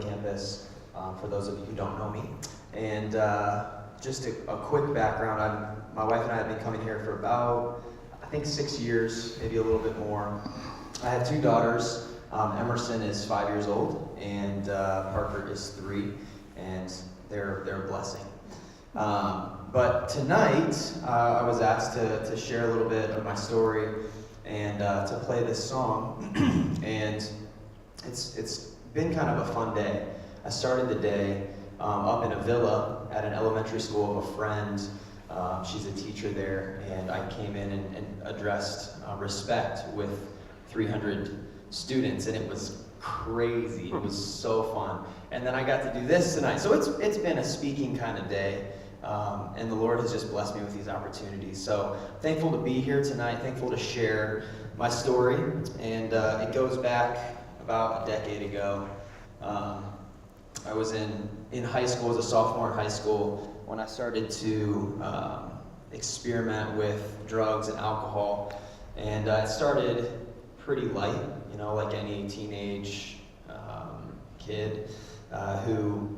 campus, for those of you who don't know me. And just a quick background, my wife and I have been coming here for about, I think 6 years, maybe a little bit more. I have two daughters. Emerson is 5 years old, and Parker is 3, and they're a blessing. But tonight, I was asked to share a little bit of my story and to play this song, and it's been kind of a fun day. I started the day up in a villa at an elementary school of a friend. She's a teacher there, and I came in and addressed Respect with 300 students, and it was crazy. It was so fun. And then I got to do this tonight. So it's been a speaking kind of day, and the Lord has just blessed me with these opportunities. So thankful to be here tonight, thankful to share my story, and it goes back about a decade ago. I was in high school, as a sophomore in high school, when I started to experiment with drugs and alcohol, and it started pretty light, like any teenage kid who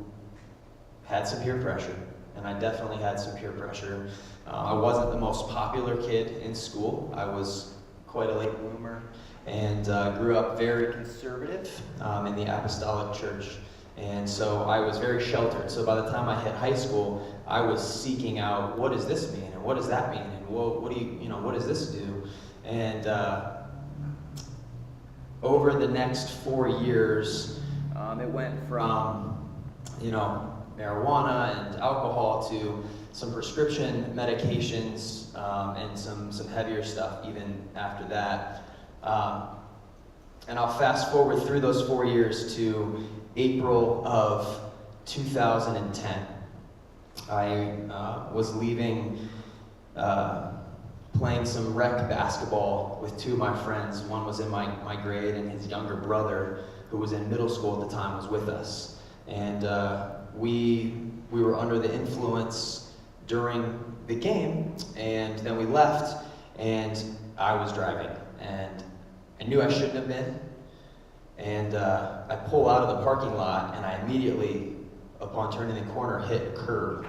had some peer pressure, and I definitely had some peer pressure. I wasn't the most popular kid in school. I was quite a late bloomer, and grew up very conservative in the Apostolic Church. And so I was very sheltered. So by the time I hit high school, I was seeking out, what does this mean? And what does that mean? And what does this do? And over the next 4 years, it went from, marijuana and alcohol to some prescription medications and some heavier stuff even after that. And I'll fast forward through those 4 years to April of 2010. I was leaving, playing some rec basketball with two of my friends. One was in my grade, and his younger brother, who was in middle school at the time, was with us. And we were under the influence during the game, and then we left, and I was driving, and I knew I shouldn't have been. And I pull out of the parking lot, and I immediately, upon turning the corner, hit a curb,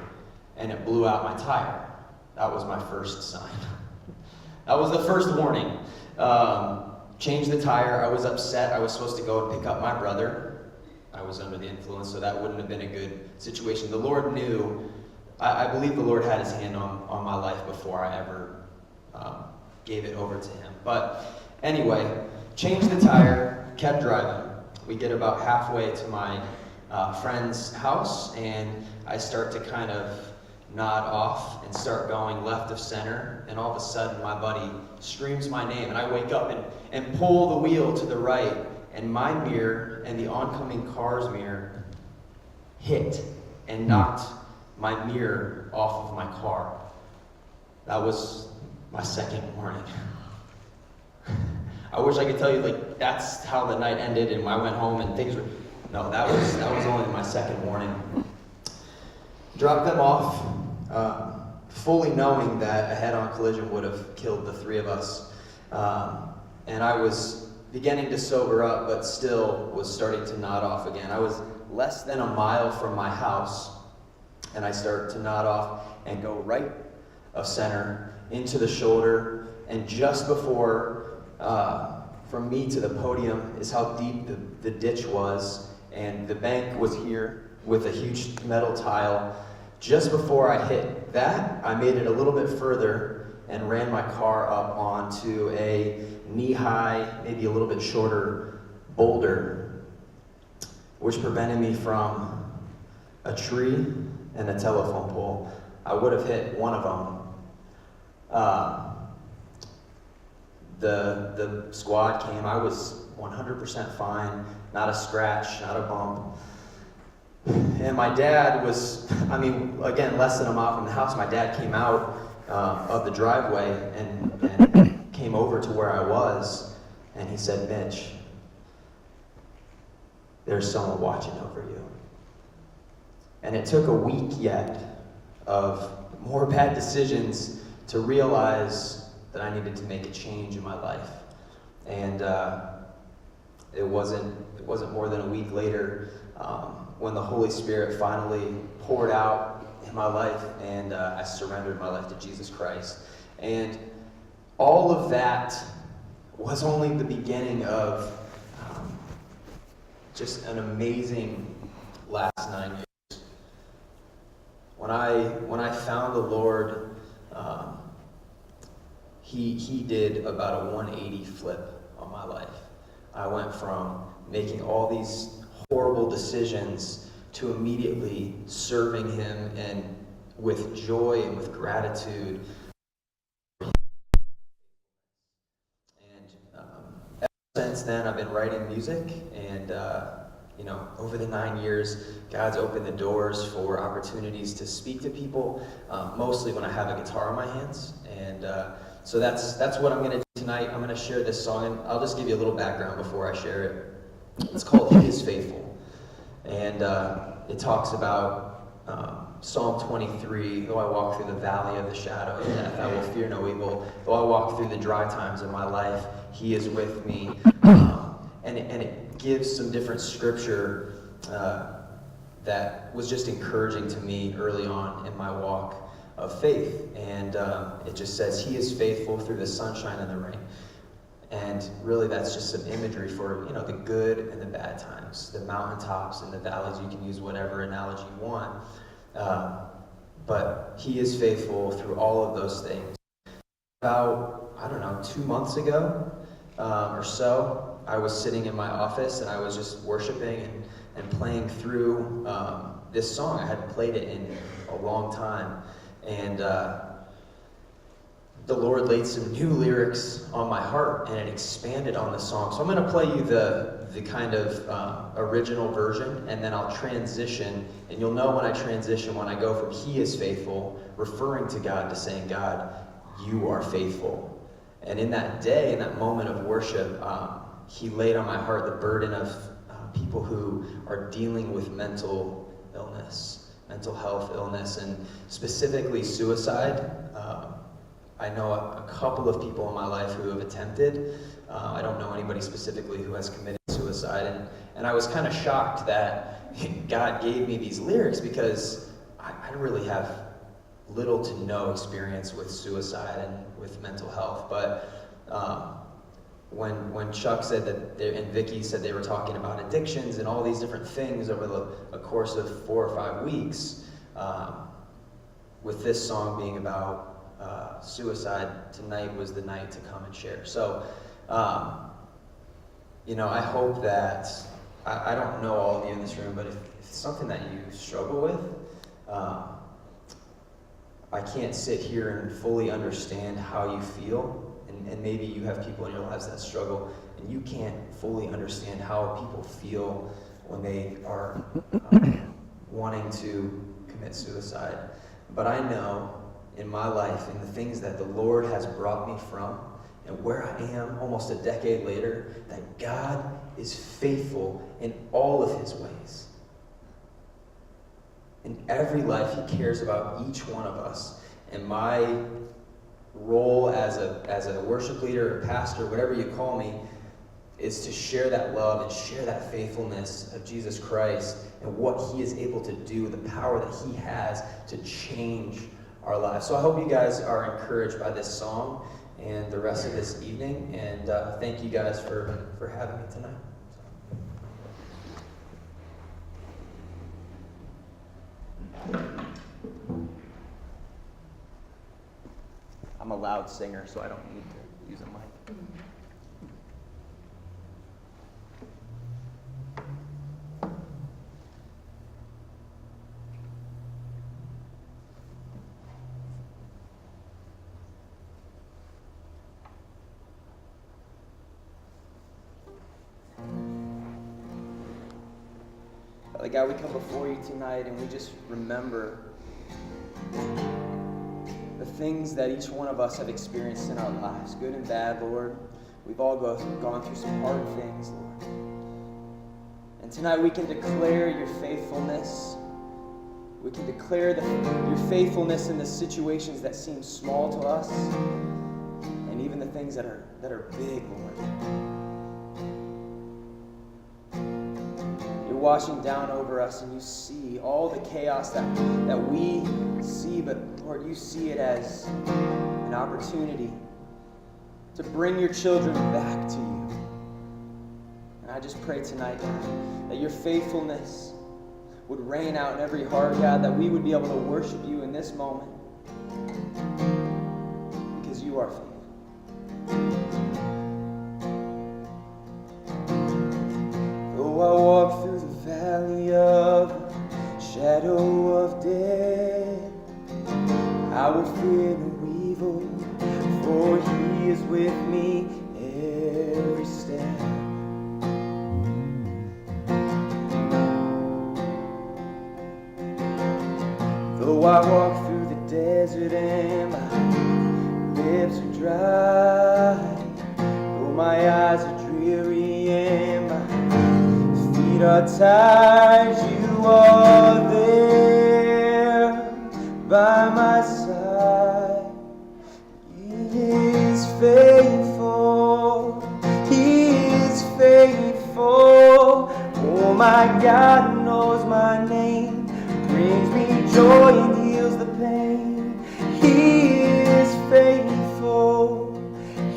and it blew out my tire. That was my first sign. That was the first warning. Changed the tire. I was upset. I was supposed to go and pick up my brother. I was under the influence, so that wouldn't have been a good situation. The Lord knew. I believe the Lord had his hand on my life before I ever gave it over to him. But anyway, changed the tire. Kept driving. We get about halfway to my friend's house, and I start to kind of nod off and start going left of center, and all of a sudden my buddy screams my name, and I wake up and pull the wheel to the right, and my mirror and the oncoming car's mirror hit and knocked my mirror off of my car. That was my second warning. I wish I could tell you, that's how the night ended and I went home and things were... No, that was only my second warning. Dropped them off, fully knowing that a head-on collision would have killed the three of us. And I was beginning to sober up, but still was starting to nod off again. I was less than a mile from my house, and I start to nod off and go right of center into the shoulder, and just before from me to the podium is how deep the ditch was, and the bank was here with a huge metal tile. Just before I hit that, I made it a little bit further and ran my car up onto a knee-high, maybe a little bit shorter boulder, which prevented me from a tree and a telephone pole. I would have hit one of them. The squad came. I was 100% fine, not a scratch, not a bump. And my dad was, again, less than a mile from the house. My dad came out of the driveway and came over to where I was, and he said, "Mitch, there's someone watching over you." And it took a week yet of more bad decisions to realize that I needed to make a change in my life. And it wasn't more than a week later when the Holy Spirit finally poured out in my life, and I surrendered my life to Jesus Christ. And all of that was only the beginning of just an amazing last 9 years. When I found the Lord, He did about a 180 flip on my life. I went from making all these horrible decisions to immediately serving Him, and with joy and with gratitude. And ever since then, I've been writing music, and over the 9 years, God's opened the doors for opportunities to speak to people, mostly when I have a guitar in my hands. And so that's what I'm going to do tonight. I'm going to share this song, and I'll just give you a little background before I share it. It's called He is Faithful. And it talks about Psalm 23, though I walk through the valley of the shadow of death, I will fear no evil. Though I walk through the dry times of my life, He is with me. And it gives some different scripture that was just encouraging to me early on in my walk of faith. And it just says, He is faithful through the sunshine and the rain. And really that's just some imagery for, the good and the bad times, the mountaintops and the valleys. You can use whatever analogy you want. But He is faithful through all of those things. About, 2 months ago or so, I was sitting in my office and I was just worshiping and playing through this song. I hadn't played it in a long time. And the Lord laid some new lyrics on my heart, and it expanded on the song. So I'm going to play you the kind of original version, and then I'll transition. And you'll know when I transition, when I go from He is faithful, referring to God, to saying, God, you are faithful. And in that day, in that moment of worship, He laid on my heart the burden of people who are dealing with mental illness, mental health illness, and specifically suicide. I know a couple of people in my life who have attempted. I don't know anybody specifically who has committed suicide. And I was kind of shocked that God gave me these lyrics, because I really have little to no experience with suicide and with mental health. But when Chuck said that, and Vicky said they were talking about addictions and all these different things over the course of 4 or 5 weeks, with this song being about suicide, tonight was the night to come and share. So, I hope that, I don't know all of you in this room, but if it's something that you struggle with, I can't sit here and fully understand how you feel. And maybe you have people in your lives that struggle, and you can't fully understand how people feel when they are wanting to commit suicide. But I know in my life, in the things that the Lord has brought me from, and where I am almost a decade later, that God is faithful in all of His ways. In every life, He cares about each one of us. And my role as a worship leader, or pastor, whatever you call me, is to share that love and share that faithfulness of Jesus Christ and what He is able to do, the power that He has to change our lives. So I hope you guys are encouraged by this song and the rest of this evening, and thank you guys for having me tonight. I'm a loud singer, so I don't need to use a mic. Father God, we come before you tonight and we just remember the things that each one of us have experienced in our lives, good and bad, Lord. We've all gone through some hard things, Lord. And tonight we can declare your faithfulness. We can declare your faithfulness in the situations that seem small to us, and even the things that are big, Lord. washing down over us, and you see all the chaos that we see, but Lord, you see it as an opportunity to bring your children back to you. And I just pray tonight, God, that your faithfulness would reign out in every heart, God, that we would be able to worship you in this moment because you are faithful. Though I walk through the valley of the shadow of death, I will fear no evil, for he is with me every step. Though I walk through the desert and my lips are dry, though my eyes are dreary and my feet are tired, you are there by my side. He is faithful, he is faithful. Oh, my God knows my name, brings me joy and heals the pain. He is faithful,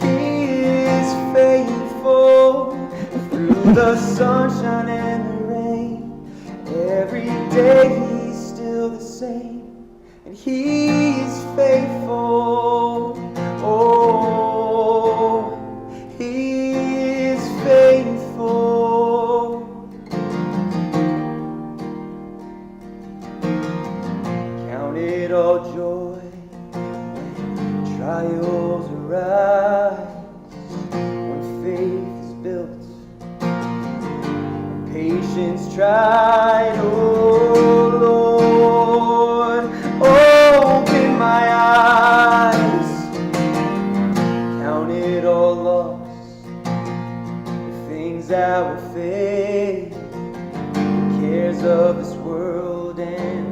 he is faithful. Through the sunshine and the rain, every day he's still the same, and he is faithful. Oh, he is faithful. Count it all joy when trials arise, when faith is built, when patience tried. Oh Lord, open my eyes. Count it all lost, the things that will fade, the cares of this world and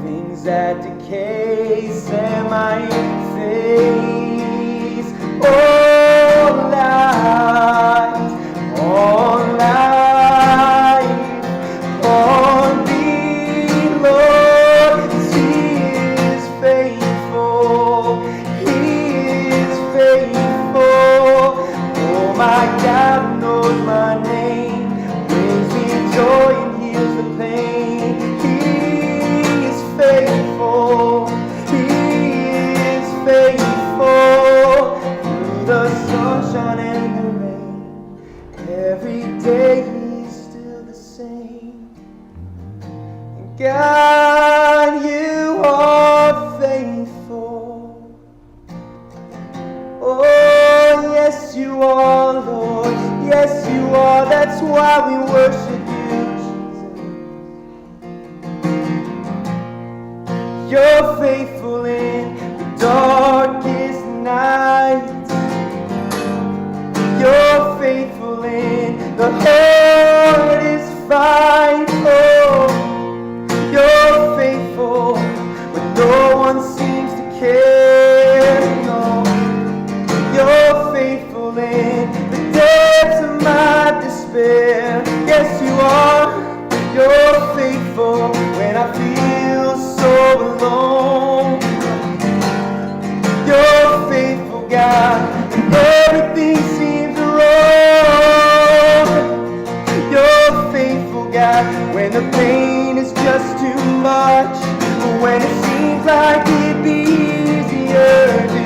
things that decay. Set my face, oh light, on light, on thee, Lord. He is faithful, he is faithful. Oh, my God knows my name, brings me joy and heals the pain. He is faithful, he is faithful. Through the sunshine and the rain, every day he's still the same. And God, you are faithful. Oh, yes you are, Lord, yes you are. That's why we worship you, Jesus. You're faithful in the darkest night. You're faithful in the hardest fight. Oh, you're faithful when no one seems to care. No, you're faithful in the depths of my despair. Yes, you are. You're faithful when I feel so alone. You're faithful, God, when everything seems wrong. You're faithful, God, when the pain is just too much, when it seems like it'd be easier to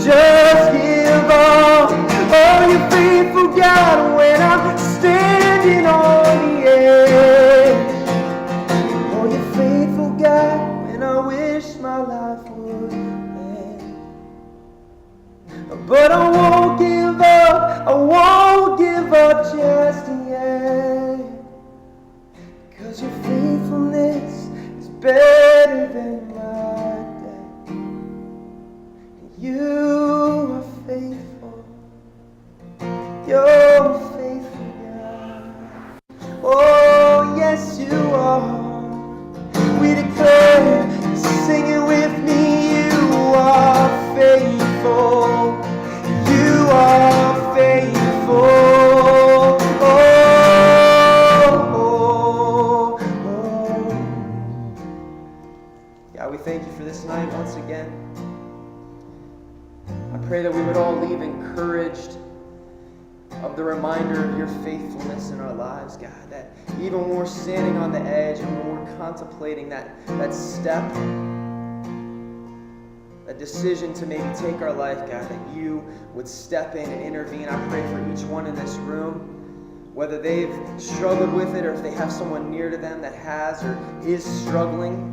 just give up. Oh, you're faithful, God, when I'm standing on the edge. Oh, you're faithful, God, when I wish my life would end. But I won't give up, I won't give up just yet, 'cause your faithfulness is better than my death. You are faithful, you're faithful, God. Oh, yes you are. We declare, sing it with me, you are faithful, you are faithful. Oh, oh, thank you for this night once again. I pray that we would all leave encouraged of the reminder of your faithfulness in our lives, God. That even when we're standing on the edge and when we're contemplating that step, that decision to maybe take our life, God, that you would step in and intervene. I pray for each one in this room, whether they've struggled with it or if they have someone near to them that has or is struggling,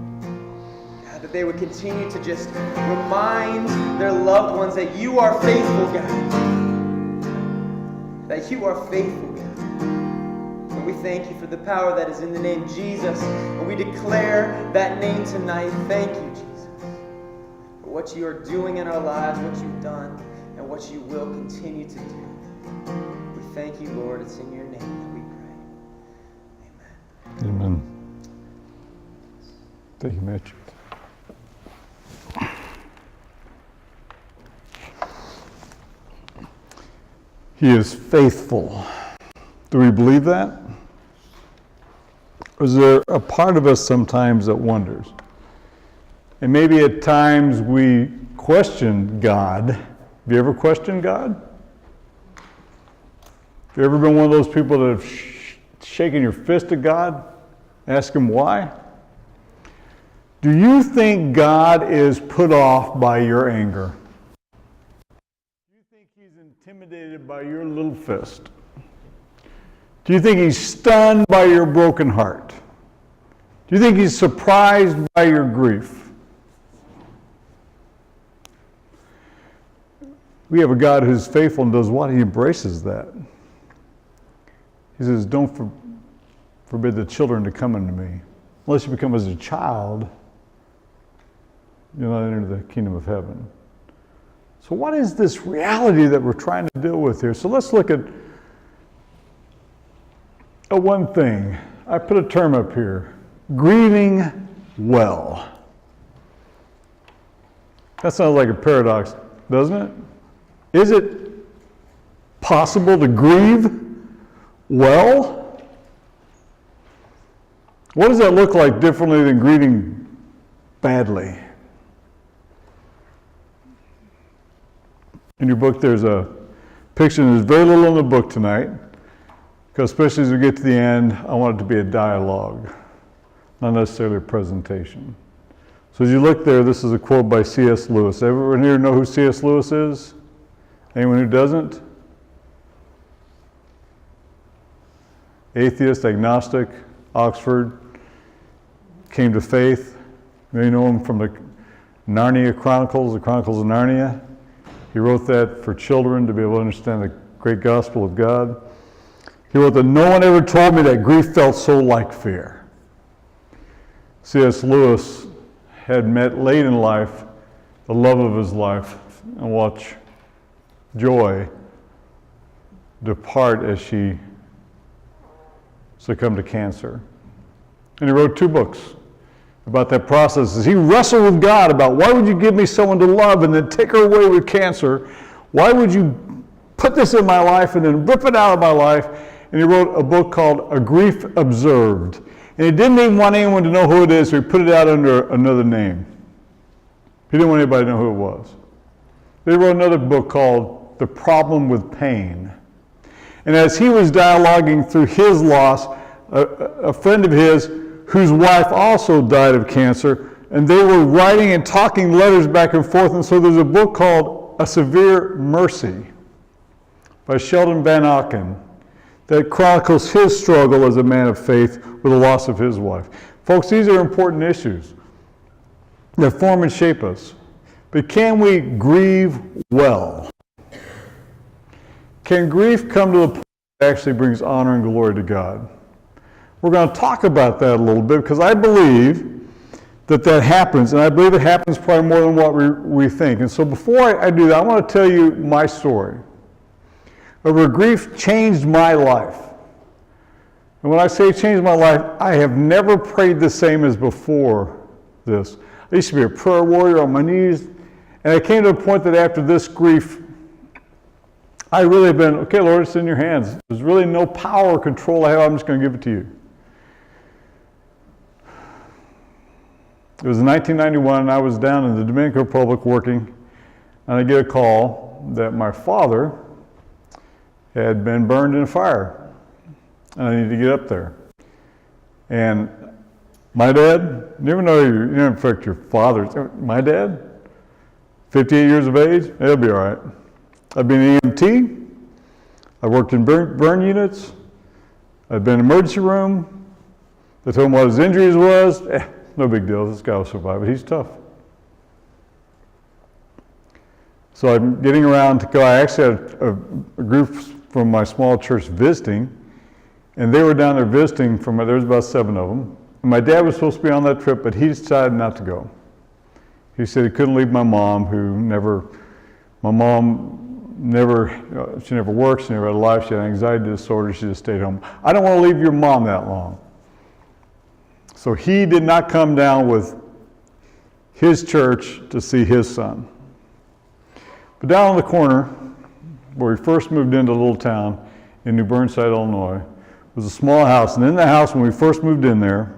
God, that they would continue to just remind their loved ones that you are faithful, God. That you are faithful, God. And we thank you for the power that is in the name Jesus. And we declare that name tonight. Thank you, Jesus, for what you are doing in our lives, what you've done, and what you will continue to do. We thank you, Lord. It's in your name that we pray. Amen. Amen. Thank you, Mitch. He is faithful. Do we believe that? Or is there a part of us sometimes that wonders? And maybe at times we question God. Have you ever questioned God? Have you ever been one of those people that have shaken your fist at God? Ask him why? Do you think God is put off by your anger? Intimidated by your little fist? Do you think he's stunned by your broken heart? Do you think he's surprised by your grief? We have a God who's faithful and does what? He embraces that. He says, don't forbid the children to come unto me. Unless you become as a child, you'll not enter the kingdom of heaven. So what is this reality that we're trying to deal with here? So let's look at one thing. I put a term up here. Grieving well. That sounds like a paradox, doesn't it? Is it possible to grieve well? What does that look like differently than grieving badly? In your book, there's a picture, and there's very little in the book tonight, because especially as we get to the end, I want it to be a dialogue, not necessarily a presentation. So as you look there, this is a quote by C.S. Lewis. Everyone here know who C.S. Lewis is? Anyone who doesn't? Atheist, agnostic, Oxford, came to faith. You know him from the Narnia Chronicles, the Chronicles of Narnia. He wrote that for children to be able to understand the great gospel of God. He wrote that no one ever told me that grief felt so like fear. C.S. Lewis had met late in life the love of his life and watched Joy depart as she succumbed to cancer. And he wrote 2 books about that process. As he wrestled with God about, why would you give me someone to love and then take her away with cancer? Why would you put this in my life and then rip it out of my life? And he wrote a book called A Grief Observed. And he didn't even want anyone to know who it is, so he put it out under another name. He didn't want anybody to know who it was. He wrote another book called The Problem with Pain. And as he was dialoguing through his loss, a friend of his whose wife also died of cancer, and they were writing and talking letters back and forth, and so there's a book called A Severe Mercy by Sheldon Van Auken that chronicles his struggle as a man of faith with the loss of his wife. Folks, these are important issues that form and shape us. But can we grieve well? Can grief come to the point that actually brings honor and glory to God? We're going to talk about that a little bit because I believe that happens, and I believe it happens probably more than what we think. And so before I do that, I want to tell you my story of where grief changed my life. And when I say changed my life, I have never prayed the same as before this. I used to be a prayer warrior on my knees, and I came to a point that after this grief, I really have been, okay, Lord, it's in your hands. There's really no power or control I have. I'm just going to give it to you. It was in 1991, and I was down in the Dominican Republic working, and I get a call that my father had been burned in a fire, and I needed to get up there. And my dad, you never know you don't affect your father's. My dad, 58 years of age, it'll be all right. I've been an EMT, I worked in burn units, I've been in the emergency room. They told him what his injuries was. No big deal, this guy will survive, but he's tough. So I'm getting around to go. I actually had a group from my small church visiting, and they were down there visiting there was about 7 of them. And my dad was supposed to be on that trip, but he decided not to go. He said he couldn't leave my mom, she never worked, she never had a life, she had anxiety disorder, she just stayed home. I don't want to leave your mom that long. So he did not come down with his church to see his son. But down on the corner, where we first moved into a little town in New Burnside, Illinois, was a small house. And in the house, when we first moved in there,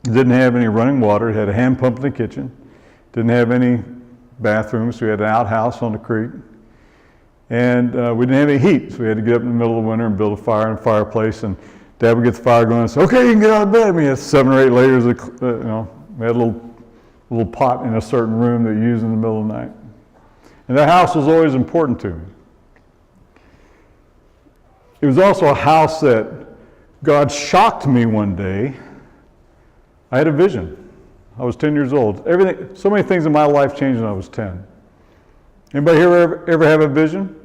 it didn't have any running water. It had a hand pump in the kitchen. Didn't have any bathrooms. We had an outhouse on the creek. And we didn't have any heat, so we had to get up in the middle of the winter and build a fire and a fireplace. And Dad would get the fire going and say, "Okay, you can get out of bed." We had 7 or 8 layers of, we had a little pot in a certain room that you used in the middle of the night. And that house was always important to me. It was also a house that God shocked me one day. I had a vision. I was 10 years old. So many things in my life changed when I was 10. Anybody here ever have a vision?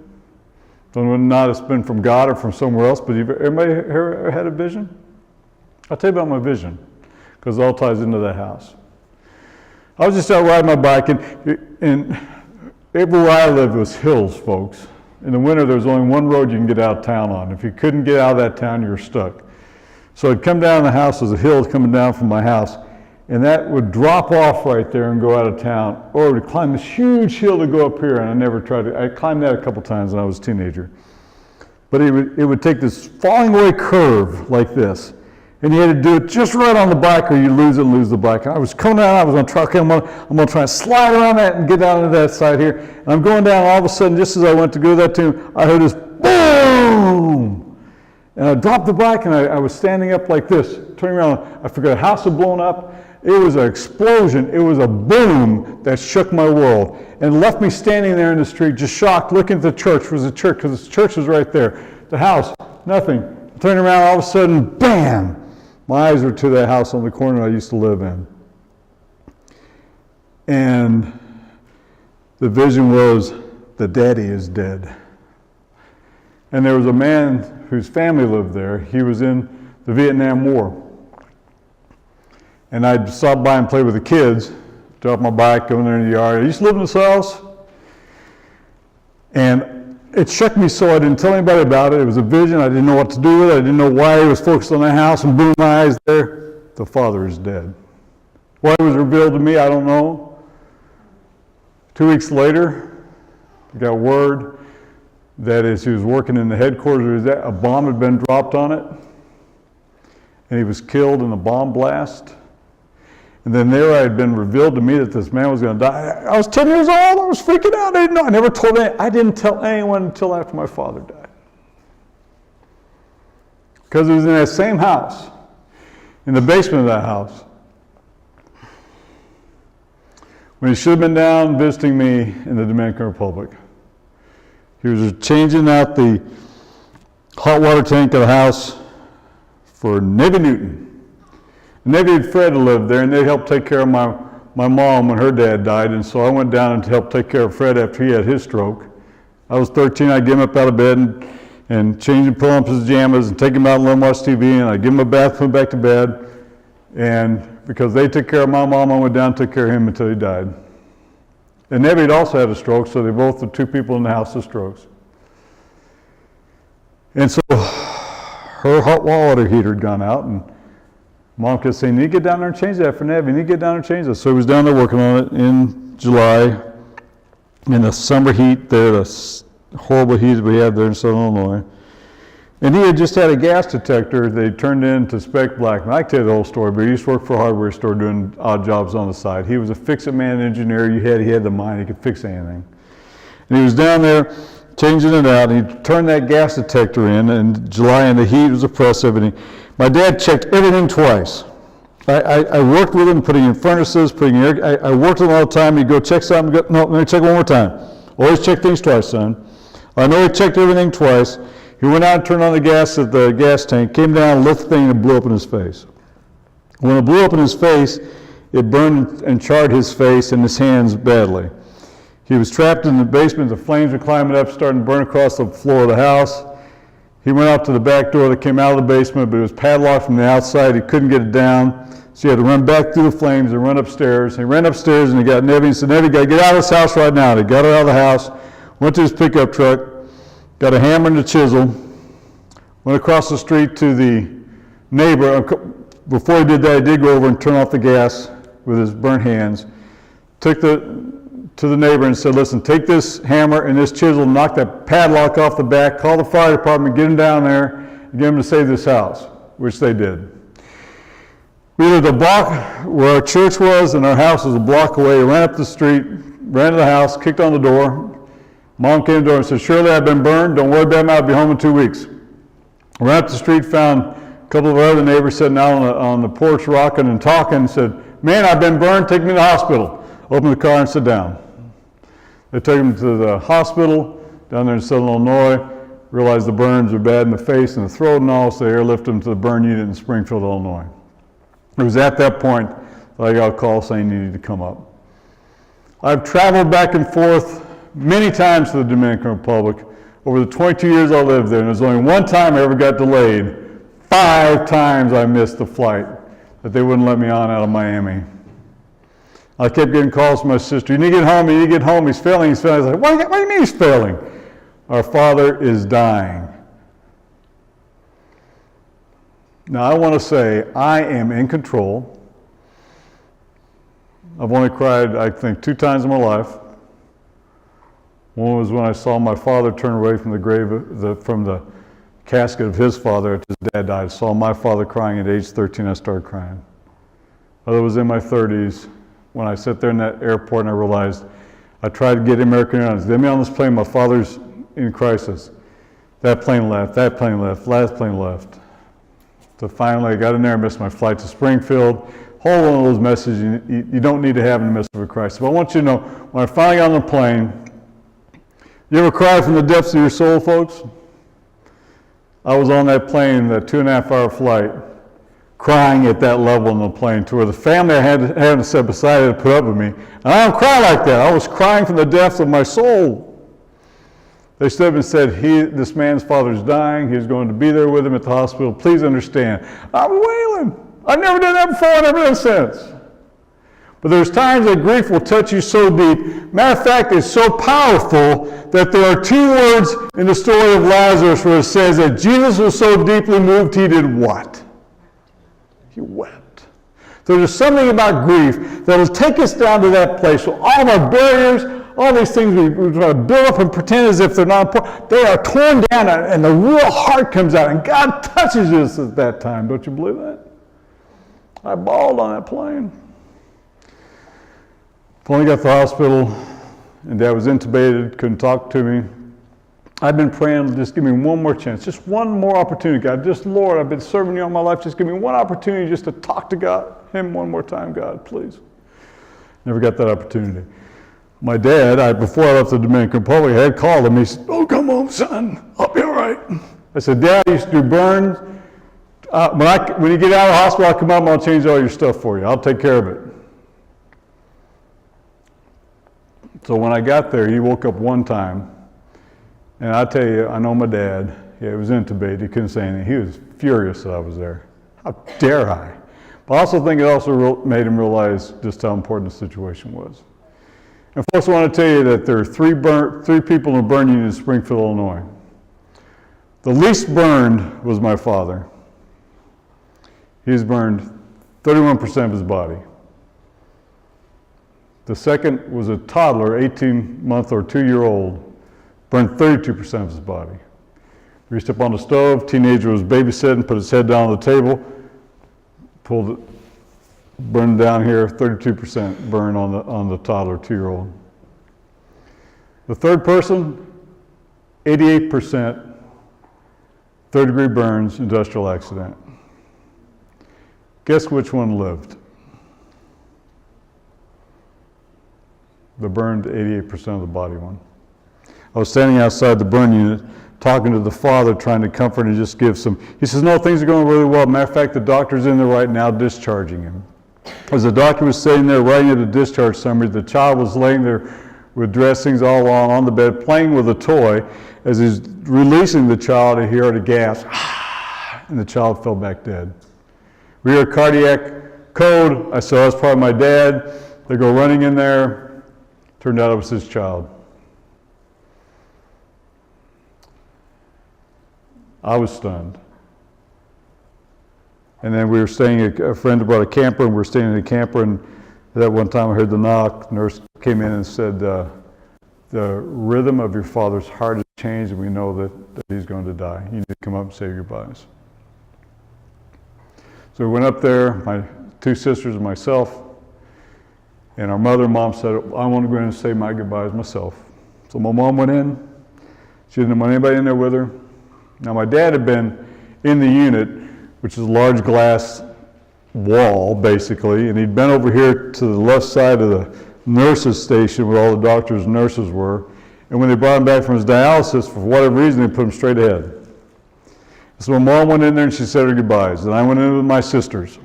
Not it's been from God or from somewhere else, but everybody ever had a vision? I'll tell you about my vision, because it all ties into that house. I was just out riding my bike, and everywhere I lived was hills, folks. In the winter, there was only one road you can get out of town on. If you couldn't get out of that town, you were stuck. So I'd come down the house, there's a hill coming down from my house, and that would drop off right there and go out of town, or it would climb this huge hill to go up here, and I climbed that a couple times when I was a teenager. But it would take this falling away curve like this, and you had to do it just right on the bike or you lose the bike. And I was coming down, I was going to try, okay, I'm going to try and slide around that and get down to that side here. And I'm going down, all of a sudden, just as I went to go to that tune, I heard this boom! And I dropped the bike, and I was standing up like this, turning around. I forgot, a house had blown up. It was an explosion. It was a boom that shook my world and left me standing there in the street, just shocked, looking at the church. It was a church, because the church was right there. The house, nothing. Turning around, all of a sudden, bam! My eyes were to that house on the corner I used to live in. And the vision was that Daddy is dead. And there was a man whose family lived there. He was in the Vietnam War. And I'd stop by and play with the kids, drop my bike, go in there in the yard. I used to live in this house. And it shook me so I didn't tell anybody about it. It was a vision. I didn't know what to do with it. I didn't know why he was focused on that house, and boom, my eyes there. The father is dead. Why it was revealed to me, I don't know. 2 weeks later, I got word that as he was working in the headquarters, a bomb had been dropped on it, and he was killed in a bomb blast. And then there it had been revealed to me that this man was going to die. I was 10 years old. I was freaking out. I didn't know. I didn't tell anyone until after my father died. Because it was in that same house, in the basement of that house, when he should have been down visiting me in the Dominican Republic. He was changing out the hot water tank of the house for Navy Newton. Navy and Fred lived there, and they helped take care of my mom when her dad died, and so I went down and helped take care of Fred after he had his stroke. I was 13, I'd get him up out of bed and change him, pull him up his pajamas, and take him out and let him watch TV, and I'd give him a bath, put him back to bed, and because they took care of my mom, I went down and took care of him until he died. And Navy had also had a stroke, so they both were 2 people in the house with strokes. And so her hot water heater had gone out, and Mom kept saying, "You need to get down there and change that for Navy. You need to get down there and change that." So he was down there working on it in July, in the summer heat there, the horrible heat we had there in Southern Illinois. And he had just had a gas detector they turned in to Spec Blackman. I can tell you the whole story, but he used to work for a hardware store doing odd jobs on the side. He was a fix-it-man engineer. He had the mind. He could fix anything. And he was down there changing it out, and he turned that gas detector in July, and the heat was oppressive, and my dad checked everything twice. I worked with him, putting in furnaces, putting in air, I worked with him all the time. He'd go check something, no, let me check one more time. Always check things twice, son. I know he checked everything twice. He went out and turned on the gas at the gas tank, came down, lifted the thing, and it blew up in his face. When it blew up in his face, it burned and charred his face and his hands badly. He was trapped in the basement. The flames were climbing up, starting to burn across the floor of the house. He went out to the back door that came out of the basement, but it was padlocked from the outside. He couldn't get it down, so he had to run back through the flames and run upstairs. He ran upstairs and he got Nevy and said, "Nevy, you got to get out of this house right now." He got her out of the house, went to his pickup truck, got a hammer and a chisel, went across the street to the neighbor. Before he did that, he did go over and turn off the gas with his burnt hands. Took to the neighbor and said, "Listen, take this hammer and this chisel, knock that padlock off the back, call the fire department, get them down there, and get them to save this house," which they did. We lived a block where our church was, and our house was a block away. He ran up the street, ran to the house, kicked on the door. Mom came to the door and said, "Shirley, I've been burned. Don't worry about me. I'll be home in 2 weeks." Ran up the street, found a couple of our other neighbors sitting out on the porch rocking and talking, and said, "Man, I've been burned. Take me to the hospital." Opened the car and sit down. They took him to the hospital down there in Southern Illinois, realized the burns were bad in the face and the throat and all, so they airlifted him to the burn unit in Springfield, Illinois. It was at that point that I got a call saying he needed to come up. I've traveled back and forth many times to the Dominican Republic over the 22 years I lived there, and there's only one time I ever got delayed. 5 times I missed the flight that they wouldn't let me on out of Miami. I kept getting calls from my sister. "You need to get home, you need to get home, he's failing, he's failing." I was like, what do you mean he's failing? "Our father is dying." Now I want to say, I am in control. I've only cried, I think, 2 times in my life. One was when I saw my father turn away from the grave, from the casket of his father after his dad died. I saw my father crying at age 13, I started crying. Other was in my 30s. When I sat there in that airport and I realized, I tried to get American Airlines. Get me on this plane, my father's in crisis. That plane left, last plane left. So finally I got in there, I missed my flight to Springfield. Whole one of those messages you don't need to have in the midst of a crisis. But I want you to know, when I finally got on the plane, you ever cry from the depths of your soul, folks? I was on that plane, that 2.5-hour flight, crying at that level on the plane, to where the family I had to sit beside had to put up with me. And I don't cry like that. I was crying from the depths of my soul. They stood up and said, "This man's father's dying. He's going to be there with him at the hospital. Please understand." I'm wailing. I've never done that before, I've never done since. But there's times that grief will touch you so deep. Matter of fact, it's so powerful that there are 2 words in the story of Lazarus where it says that Jesus was so deeply moved, he did what? He wept. So there's something about grief that will take us down to that place. So all of our barriers, all these things we try to build up and pretend as if they're not important, they are torn down, and the real heart comes out, and God touches us at that time. Don't you believe that? I bawled on that plane. Finally got to the hospital, and Dad was intubated, couldn't talk to me. I've been praying, just give me one more chance, just one more opportunity, God. Just, Lord, I've been serving you all my life. Just give me one opportunity just to talk to God, him one more time, God, please. Never got that opportunity. My dad, before I left the Dominican Republic, I had called him. He said, "Oh, come home, son. I'll be all right." I said, "Dad, I used to do burns. When you get out of the hospital, I'll come out and I'll change all your stuff for you. I'll take care of it." So when I got there, he woke up one time. And I tell you, I know my dad. He was intubated. He couldn't say anything. He was furious that I was there. How dare I? But I also think it also made him realize just how important the situation was. And folks, I want to tell you that there are 3 people in the burn unit in Springfield, Illinois. The least burned was my father. He's burned 31% of his body. The second was a toddler, 18-month or 2-year-old, burned 32% of his body. Reached up on the stove, teenager was babysitting, put his head down on the table, pulled it, burned down here, 32% burn on the toddler, 2-year-old. The third person, 88%, third-degree burns, industrial accident. Guess which one lived? The burned 88% of the body one. I was standing outside the burn unit talking to the father, trying to comfort and just give some. He says, no, things are going really well. Matter of fact, the doctor's in there right now discharging him. As the doctor was sitting there writing a discharge summary, the child was laying there with dressings all on the bed, playing with a toy. As he's releasing the child, he heard a gasp, and the child fell back dead. We heard cardiac code. I saw that's probably my dad. They go running in there. Turned out it was his child. I was stunned. And then we were staying, a friend brought a camper, and we were staying in the camper, and that one time I heard the knock. The nurse came in and said, the rhythm of your father's heart has changed, and we know that he's going to die. You need to come up and say your goodbyes. So we went up there, my 2 sisters and myself, and our mother and mom said, I want to go in and say my goodbyes myself. So my mom went in. She didn't want anybody in there with her. Now my dad had been in the unit, which is a large glass wall, basically, and he'd been over here to the left side of the nurses' station where all the doctors and nurses were. And when they brought him back from his dialysis, for whatever reason, they put him straight ahead. So my mom went in there and she said her goodbyes, and I went in with my sisters.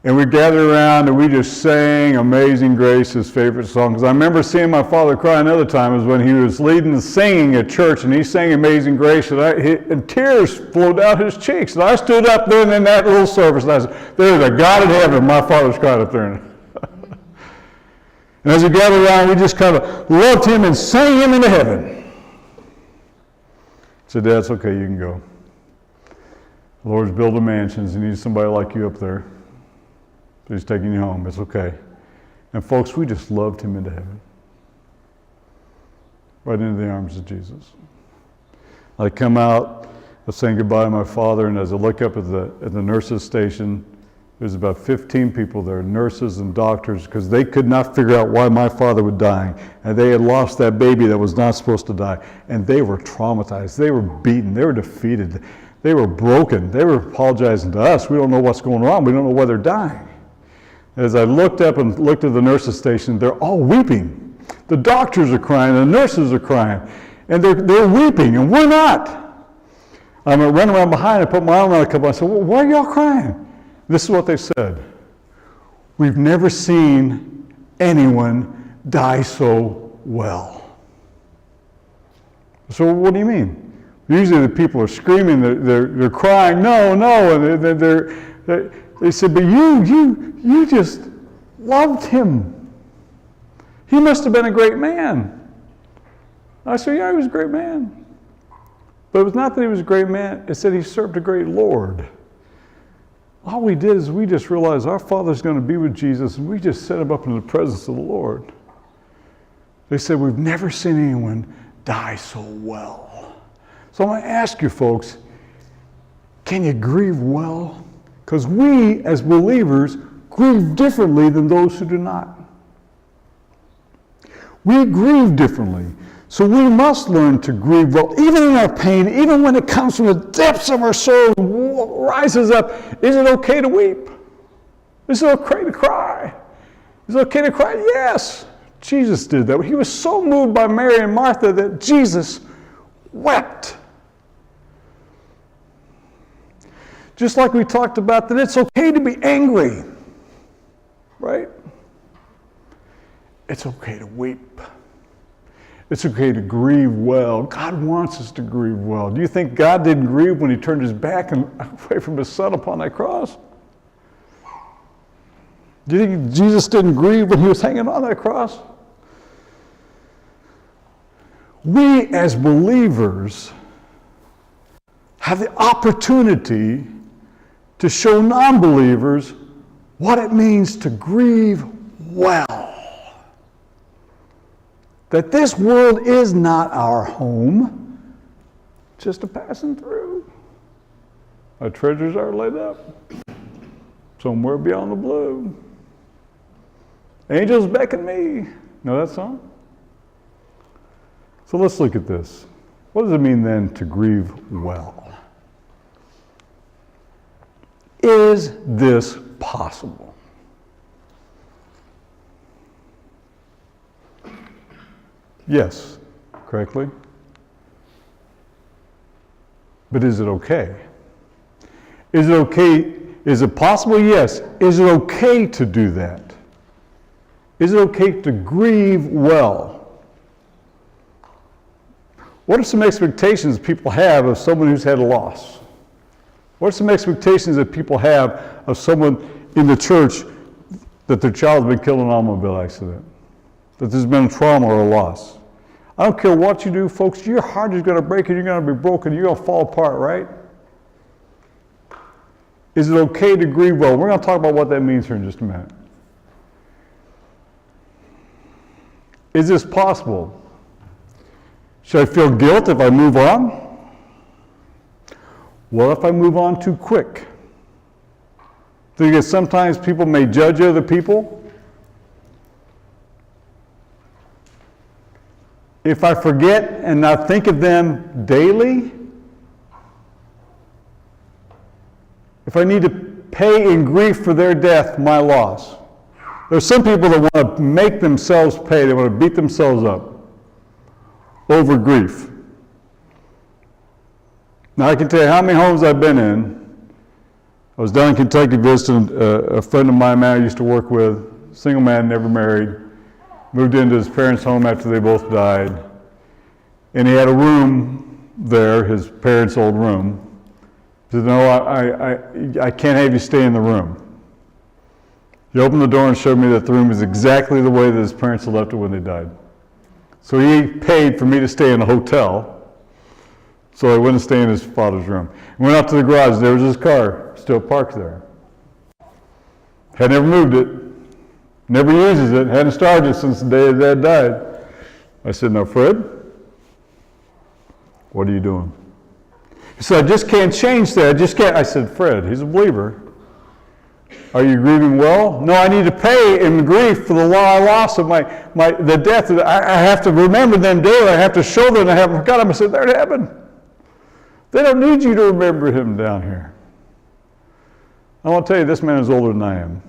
And we gathered around and we just sang Amazing Grace, his favorite song. Because I remember seeing my father cry another time, was when he was leading and singing at church, and he sang Amazing Grace, and tears flowed down his cheeks. And I stood up there in that little service, and I said, there's a God in heaven. My father's crying up there. And as we gathered around, we just kind of loved him and sang him into heaven. I said, Dad, it's okay, you can go. The Lord's building mansions. He needs somebody like you up there. He's taking you home. It's okay. And folks, we just loved him into heaven. Right into the arms of Jesus. I come out, I was saying goodbye to my father, and as I look up at the nurses' station, there's about 15 people there, nurses and doctors, because they could not figure out why my father was dying. And they had lost that baby that was not supposed to die. And they were traumatized. They were beaten. They were defeated. They were broken. They were apologizing to us. We don't know what's going on. We don't know why they're dying. As I looked up and looked at the nurses' station, they're all weeping. The doctors are crying, the nurses are crying, and they're weeping, and we're not. I'm going to run around behind and put my arm around a couple. I said, well, why are y'all crying? This is what they said. We've never seen anyone die so well. So what do you mean? Usually the people are screaming, they're crying, no, and they said, but you just loved him. He must have been a great man. I said, yeah, he was a great man. But it was not that he was a great man, it said he served a great Lord. All we did is we just realized our Father's going to be with Jesus, and we just set him up in the presence of the Lord. They said, we've never seen anyone die so well. So I'm going to ask you folks, can you grieve well? Because we, as believers, grieve differently than those who do not. We grieve differently. So we must learn to grieve well, even in our pain, even when it comes from the depths of our soul, rises up. Is it okay to weep? Is it okay to cry? Is it okay to cry? Yes. Jesus did that. He was so moved by Mary and Martha that Jesus wept. Just like we talked about that it's okay to be angry, right? It's okay to weep. It's okay to grieve well. God wants us to grieve well. Do you think God didn't grieve when he turned his back and away from his son upon that cross? Do you think Jesus didn't grieve when he was hanging on that cross? We as believers have the opportunity to show non-believers what it means to grieve well. That this world is not our home. just a passing through. Our treasures are laid up somewhere beyond the blue. Angels beckon me. Know that song? So let's look at this. What does it mean then to grieve well? Is this possible? Yes, correctly. But is it okay? Is it okay? Is it possible? Yes. Is it okay to do that? Is it okay to grieve well? What are some expectations people have of someone who's had a loss? What are some expectations that people have of someone in the church that their child's been killed in an automobile accident? That there's been trauma or a loss? I don't care what you do, folks, your heart is going to break and you're going to be broken, you're going to fall apart, right? Is it okay to grieve well? We're going to talk about what that means here in just a minute. Is this possible? Should I feel guilt if I move on? What if I move on too quick? Because sometimes people may judge other people. If I forget and not think of them daily, if I need to pay in grief for their death, my loss. There's some people that want to make themselves pay, they want to beat themselves up over grief. Now I can tell you how many homes I've been in. I was down in Kentucky visiting a friend of mine, man I used to work with, single man, never married, moved into his parents' home after they both died. And he had a room there, his parents' old room. He said, no, I can't have you stay in the room. He opened the door and showed me that the room is exactly the way that his parents had left it when they died. So he paid for me to stay in a hotel, so I wouldn't stay in his father's room. I went out to the garage, there was his car, still parked there. Had never moved it, never uses it, hadn't started it since the day his dad died. I said, now Fred, what are you doing? He said, I just can't change that, I just can't. I said, Fred, he's a believer. Are you grieving well? No, I need to pay in grief for the loss of the death. I have to remember them daily. I have to show them I haven't forgotten them. I said, they're in heaven. They don't need you to remember him down here. I want to tell you, this man is older than I am.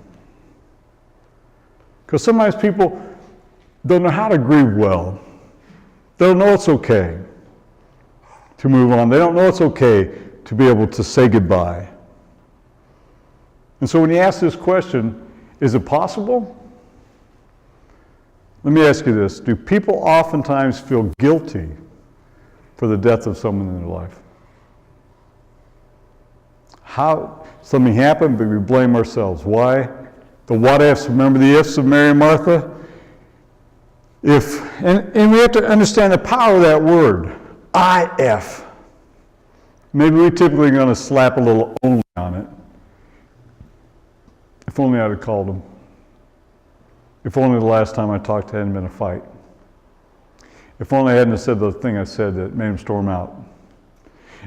Because sometimes people don't know how to grieve well. They don't know it's okay to move on. They don't know it's okay to be able to say goodbye. And so when you ask this question, is it possible? Let me ask you this. Do people oftentimes feel guilty for the death of someone in their life? How something happened, but we blame ourselves. Why? The what ifs. Remember the ifs of Mary and Martha? And we have to understand the power of that word. IF. Maybe we're typically going to slap a little only on it. If only I'd have called him. If only the last time I talked hadn't been a fight. If only I hadn't said the thing I said that made him storm out.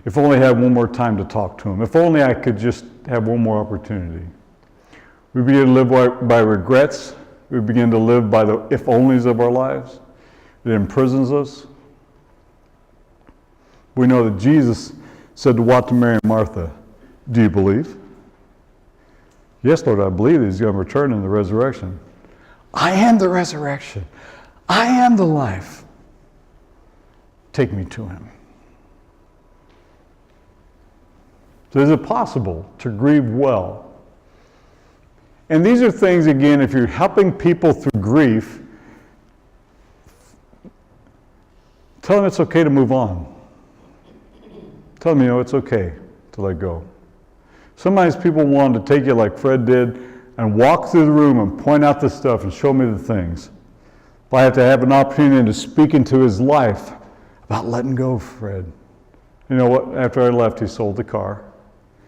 If only I had one more time to talk to him. If only I could just have one more opportunity. We begin to live by regrets. We begin to live by the if-onlys of our lives. It imprisons us. We know that Jesus said to what to Mary and Martha, do you believe? Yes, Lord, I believe that he's going to return in the resurrection. I am the resurrection. I am the life. Take me to him. So is it possible to grieve well? And these are things, again, if you're helping people through grief, tell them it's okay to move on. Tell them, it's okay to let go. Sometimes people want to take you like Fred did and walk through the room and point out the stuff and show me the things. If I have to have an opportunity to speak into his life about letting go of Fred. You know what? After I left, he sold the car.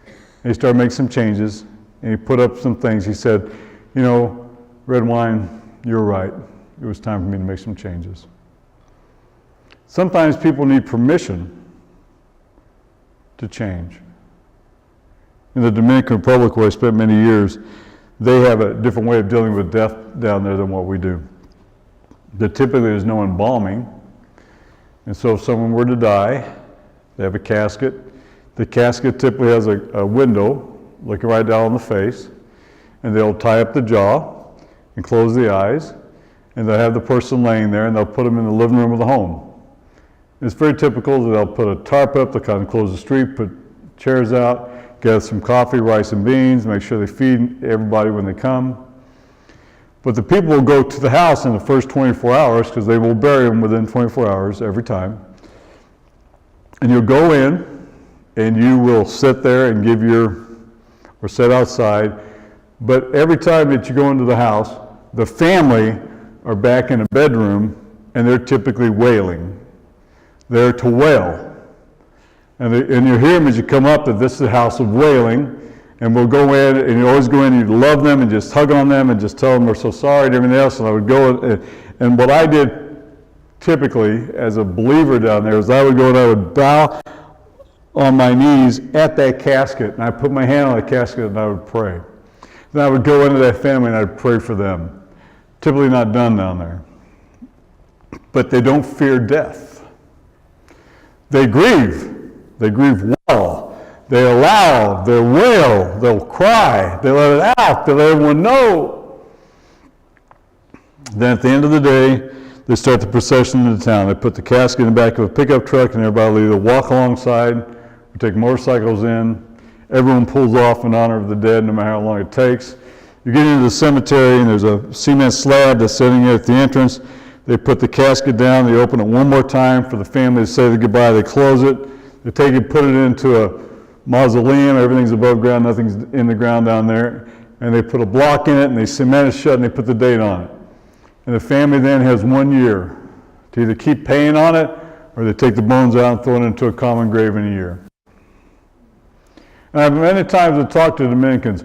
And he started making some changes. And he put up some things. He said, red wine, you're right. It was time for me to make some changes. Sometimes people need permission to change. In the Dominican Republic, where I spent many years, they have a different way of dealing with death down there than what we do. Typically there's no embalming, and so if someone were to die, they have a casket. The casket typically has a window looking right down on the face, and they'll tie up the jaw and close the eyes, and they'll have the person laying there, and they'll put them in the living room of the home. It's very typical that they'll put a tarp up, they'll kind of close the street, put chairs out, get some coffee, rice and beans, make sure they feed everybody when they come. But the people will go to the house in the first 24 hours, because they will bury them within 24 hours every time. And you'll go in, and you will sit there and or sit outside. But every time that you go into the house, the family are back in a bedroom, and they're typically wailing. They're to wail. And you hear them as you come up that this is a house of wailing, and we'll go in, and you always go in and you love them and just hug on them and just tell them we're so sorry and everything else. And I would go, and what I did typically as a believer down there is I would go and I would bow on my knees at that casket, and I put my hand on the casket and I would pray. Then I would go into that family and I'd pray for them. Typically not done down there. But they don't fear death. They grieve. They grieve well. They allow, they wail, they'll cry, they let it out, they let everyone know. Then at the end of the day, they start the procession into town. They put the casket in the back of a pickup truck, and everybody will either walk alongside or take motorcycles in. Everyone pulls off in honor of the dead, no matter how long it takes. You get into the cemetery, and there's a cement slab that's sitting there at the entrance. They put the casket down, they open it one more time for the family to say the goodbye, they close it. They take it, put it into a mausoleum, everything's above ground, nothing's in the ground down there, and they put a block in it, and they cement it shut, and they put the date on it. And the family then has 1 year to either keep paying on it, or they take the bones out and throw it into a common grave in a year. And I've many times I've talked to Dominicans.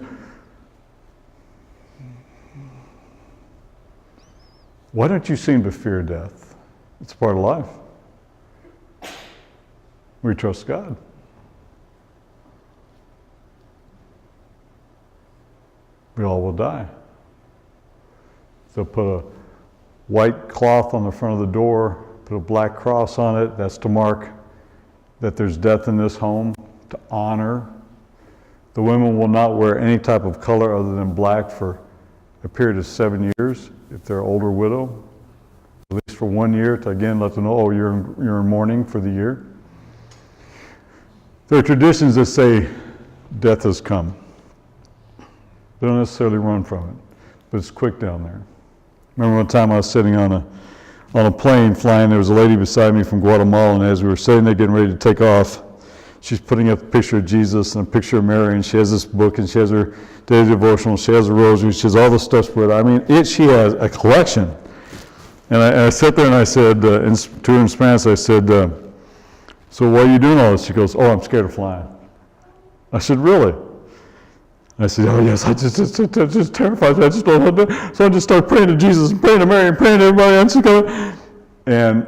Why don't you seem to fear death? It's part of life. We trust God. We all will die. They'll put a white cloth on the front of the door, put a black cross on it. That's to mark that there's death in this home, to honor. The women will not wear any type of color other than black for a period of 7 years if they're an older widow, at least for 1 year, to again let them know, oh, you're in mourning for the year. There are traditions that say death has come. They don't necessarily run from it, but it's quick down there. Remember one time I was sitting on a plane flying, there was a lady beside me from Guatemala, and as we were sitting there getting ready to take off, she's putting up a picture of Jesus and a picture of Mary, and she has this book, and she has her daily devotional, she has a rosary, she has all the stuff spread out. I mean, she has a collection. And I sat there and I said, to her in Spanish, I said, so why are you doing all this? She goes, oh, I'm scared of flying. I said, really? I said, oh yes, I'm just terrified. I just don't want to. So I just started praying to Jesus and praying to Mary and praying to everybody else. And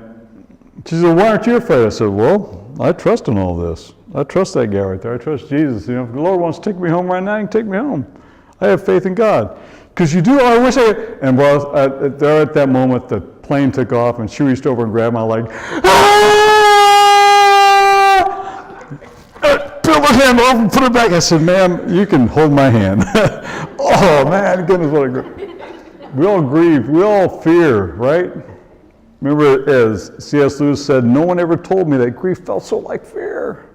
she said, why aren't you afraid? I said, well, I trust in all this. I trust that guy right there. I trust Jesus. You know, if the Lord wants to take me home right now, he can take me home. I have faith in God. Because you do, I wish I would. And there at that moment, the plane took off, and she reached over and grabbed my leg. Peeled her hand off and put it back. I said, ma'am, you can hold my hand. Oh, man, goodness, what a grief. We all grieve. We all fear, right? Remember, as C.S. Lewis said, no one ever told me that grief felt so like fear.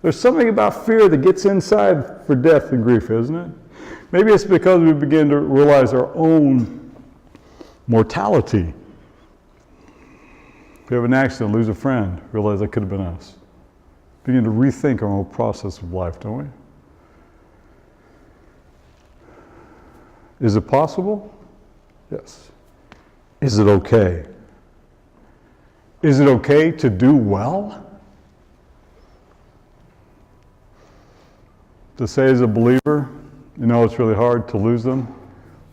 There's something about fear that gets inside for death and grief, isn't it? Maybe it's because we begin to realize our own mortality. If we have an accident, lose a friend, realize that could have been us. Begin to rethink our whole process of life, don't we? Is it possible? Yes. Is it okay? Is it okay to do well? To say as a believer, you know it's really hard to lose them,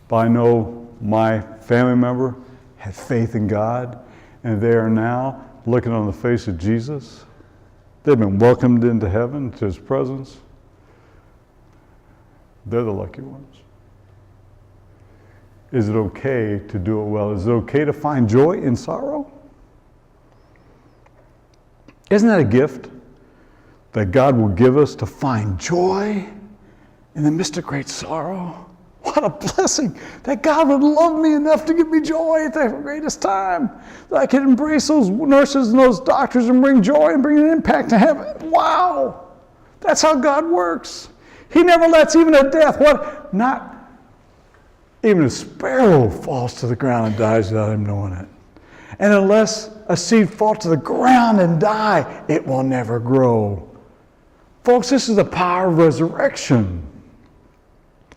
but I know my family member had faith in God, and they are now looking on the face of Jesus. They've been welcomed into heaven, to his presence. They're the lucky ones. Is it okay to do it well? Is it okay to find joy in sorrow? Isn't that a gift that God will give us, to find joy in the midst of great sorrow? What a blessing that God would love me enough to give me joy at the greatest time. That I can embrace those nurses and those doctors and bring joy and bring an impact to heaven. Wow! That's how God works. He never lets even a death, not even a sparrow falls to the ground and dies without him knowing it. And unless a seed falls to the ground and die, it will never grow. Folks, this is the power of resurrection.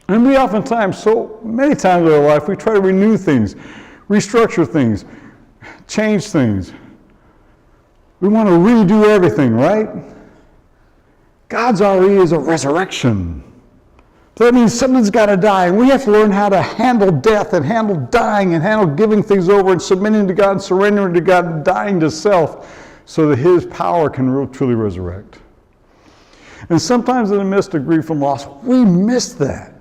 And we oftentimes, so many times in our life, we try to renew things, restructure things, change things. We want to redo everything, right? God's already is a resurrection. So that means something's got to die. And we have to learn how to handle death and handle dying and handle giving things over and submitting to God and surrendering to God and dying to self so that his power can truly resurrect. And sometimes in the midst of grief and loss, we miss that.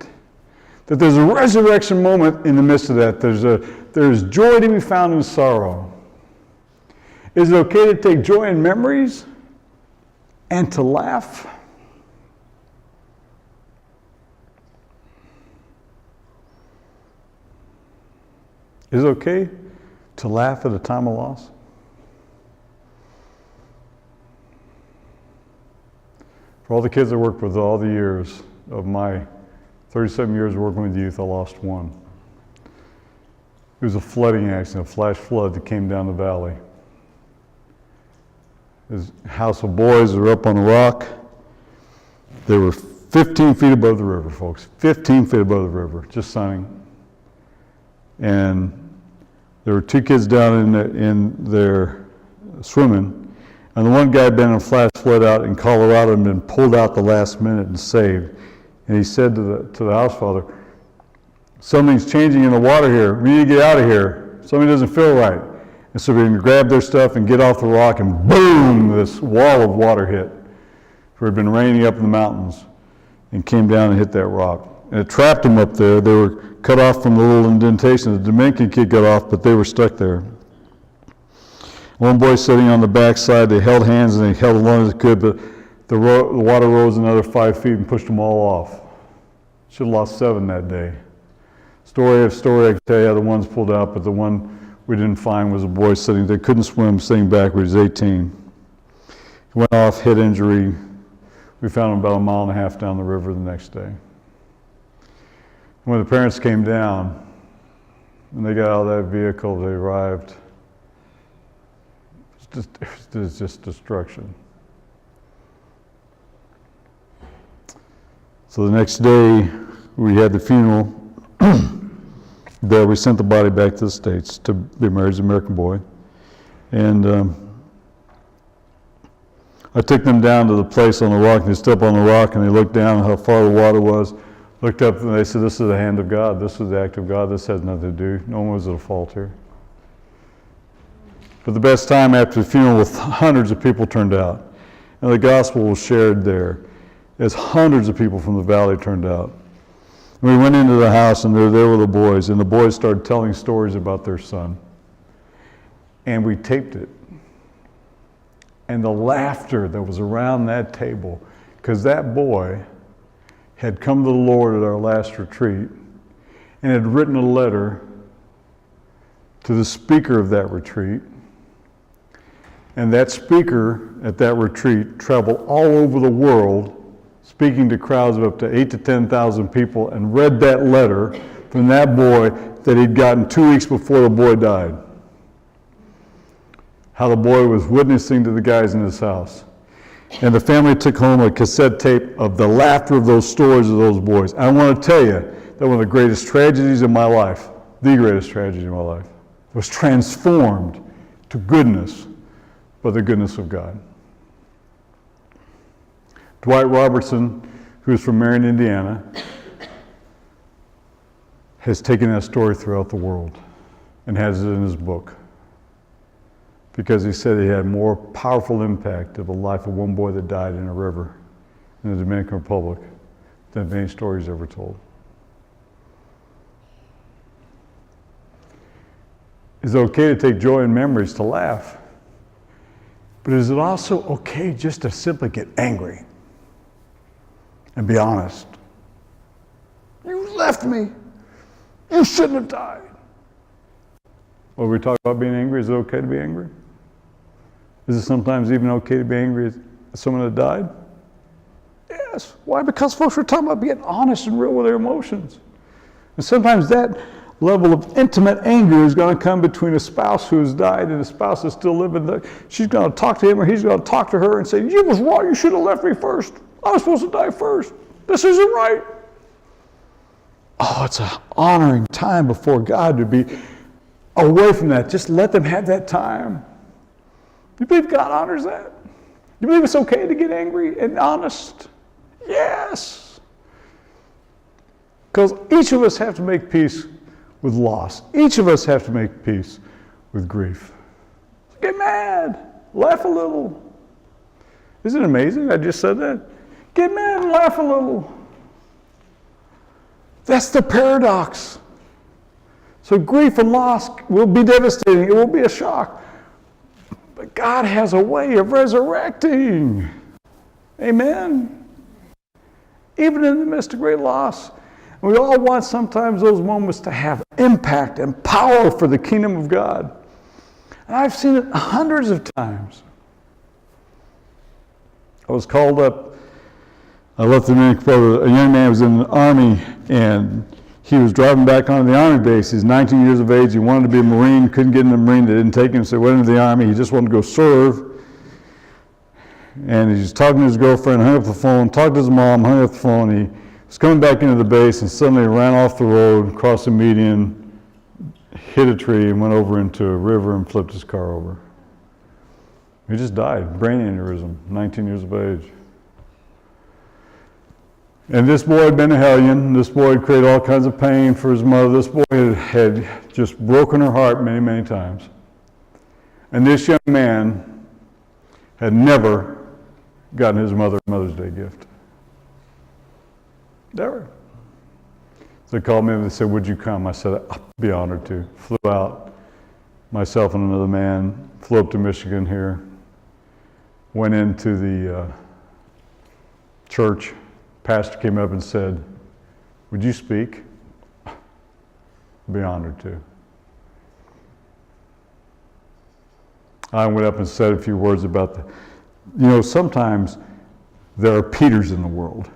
That there's a resurrection moment in the midst of that. There's joy to be found in sorrow. Is it okay to take joy in memories and to laugh? Is it okay to laugh at a time of loss? For all the kids I worked with all the years of my 37 years working with youth, I lost one. It was a flooding accident, a flash flood that came down the valley. His house of boys were up on a rock. They were 15 feet above the river, folks. 15 feet above the river, just sunning. And there were two kids down in there swimming. And the one guy had been in a flash flood out in Colorado and been pulled out the last minute and saved. And he said to the house father, something's changing in the water here. We need to get out of here. Something doesn't feel right. And so they grabbed their stuff and get off the rock, and boom, this wall of water hit. For it had been raining up in the mountains and came down and hit that rock. And it trapped them up there. They were cut off from the little indentation. The Dominican kid got off, but they were stuck there. One boy sitting on the backside, they held hands and they held as long as they could, but the water rose another 5 feet and pushed them all off. Should have lost 7 that day. Story after story, I can tell you how the ones pulled out, but the one we didn't find was a boy sitting there, couldn't swim, sitting backwards, 18. He went off, head injury. We found him about 1.5 miles down the river the next day. When the parents came down and they got out of that vehicle, they arrived. It was just destruction. So the next day, we had the funeral. There, we sent the body back to the States to be married as an American boy. And I took them down to the place on the rock, and they stood up on the rock, and they looked down how far the water was, looked up, and they said, this is the hand of God. This is the act of God. This has nothing to do. No one was at fault here. But the best time after the funeral, with hundreds of people turned out. And the gospel was shared there as hundreds of people from the valley turned out. And we went into the house, and there were the boys, and the boys started telling stories about their son. And we taped it. And the laughter that was around that table, because that boy had come to the Lord at our last retreat and had written a letter to the speaker of that retreat. And that speaker at that retreat traveled all over the world, speaking to crowds of up to 8,000 to 10,000 people, and read that letter from that boy that he'd gotten 2 weeks before the boy died. How the boy was witnessing to the guys in his house. And the family took home a cassette tape of the laughter of those stories of those boys. I want to tell you that one of the greatest tragedies in my life, the greatest tragedy in my life, was transformed to goodness by the goodness of God. Dwight Robertson, who's from Marion, Indiana, has taken that story throughout the world and has it in his book. because he said he had more powerful impact of the life of one boy that died in a river in the Dominican Republic than any story he's ever told. It's okay to take joy in memories, to laugh. But is it also okay just to simply get angry and be honest? You left me. You shouldn't have died. Well, we talk about being angry. Is it okay to be angry? Is it sometimes even okay to be angry at someone that died? Yes. Why? Because folks, we're talking about being honest and real with their emotions. And sometimes that level of intimate anger is going to come between a spouse who has died and a spouse that's still living. She's going to talk to him or he's going to talk to her and say, you was wrong, you should have left me first. I was supposed to die first. This isn't right. Oh, it's an honoring time before God to be away from that. Just let them have that time. You believe God honors that? You believe it's okay to get angry and honest? Yes. Because each of us have to make peace with loss. Each of us have to make peace with grief. Get mad. Laugh a little. Isn't it amazing? I just said that. Get mad and laugh a little. That's the paradox. So grief and loss will be devastating. It will be a shock. But God has a way of resurrecting. Amen? Even in the midst of great loss. We all want sometimes those moments to have impact and power for the kingdom of God. And I've seen it hundreds of times. I was called up. I left the Dominican Republic. A young man was in the Army, and he was driving back onto the Army base. He's 19 years of age. He wanted to be a Marine. Couldn't get in the Marine. They didn't take him, so he went into the Army. He just wanted to go serve. And he was talking to his girlfriend, hung up the phone, talked to his mom, hung up the phone. He was coming back into the base and suddenly ran off the road, crossed the median, hit a tree, and went over into a river and flipped his car over. He just died, brain aneurysm, 19 years of age. And this boy had been a hellion. This boy had created all kinds of pain for his mother. This boy had just broken her heart many, many times. And this young man had never gotten his mother a Mother's Day gift. Never. So they called me and they said, would you come? I said, I'd be honored to. Flew out, myself and another man, flew up to Michigan here, went into the church. Pastor came up and said, would you speak? I'd be honored to. I went up and said a few words about sometimes there are Peters in the world.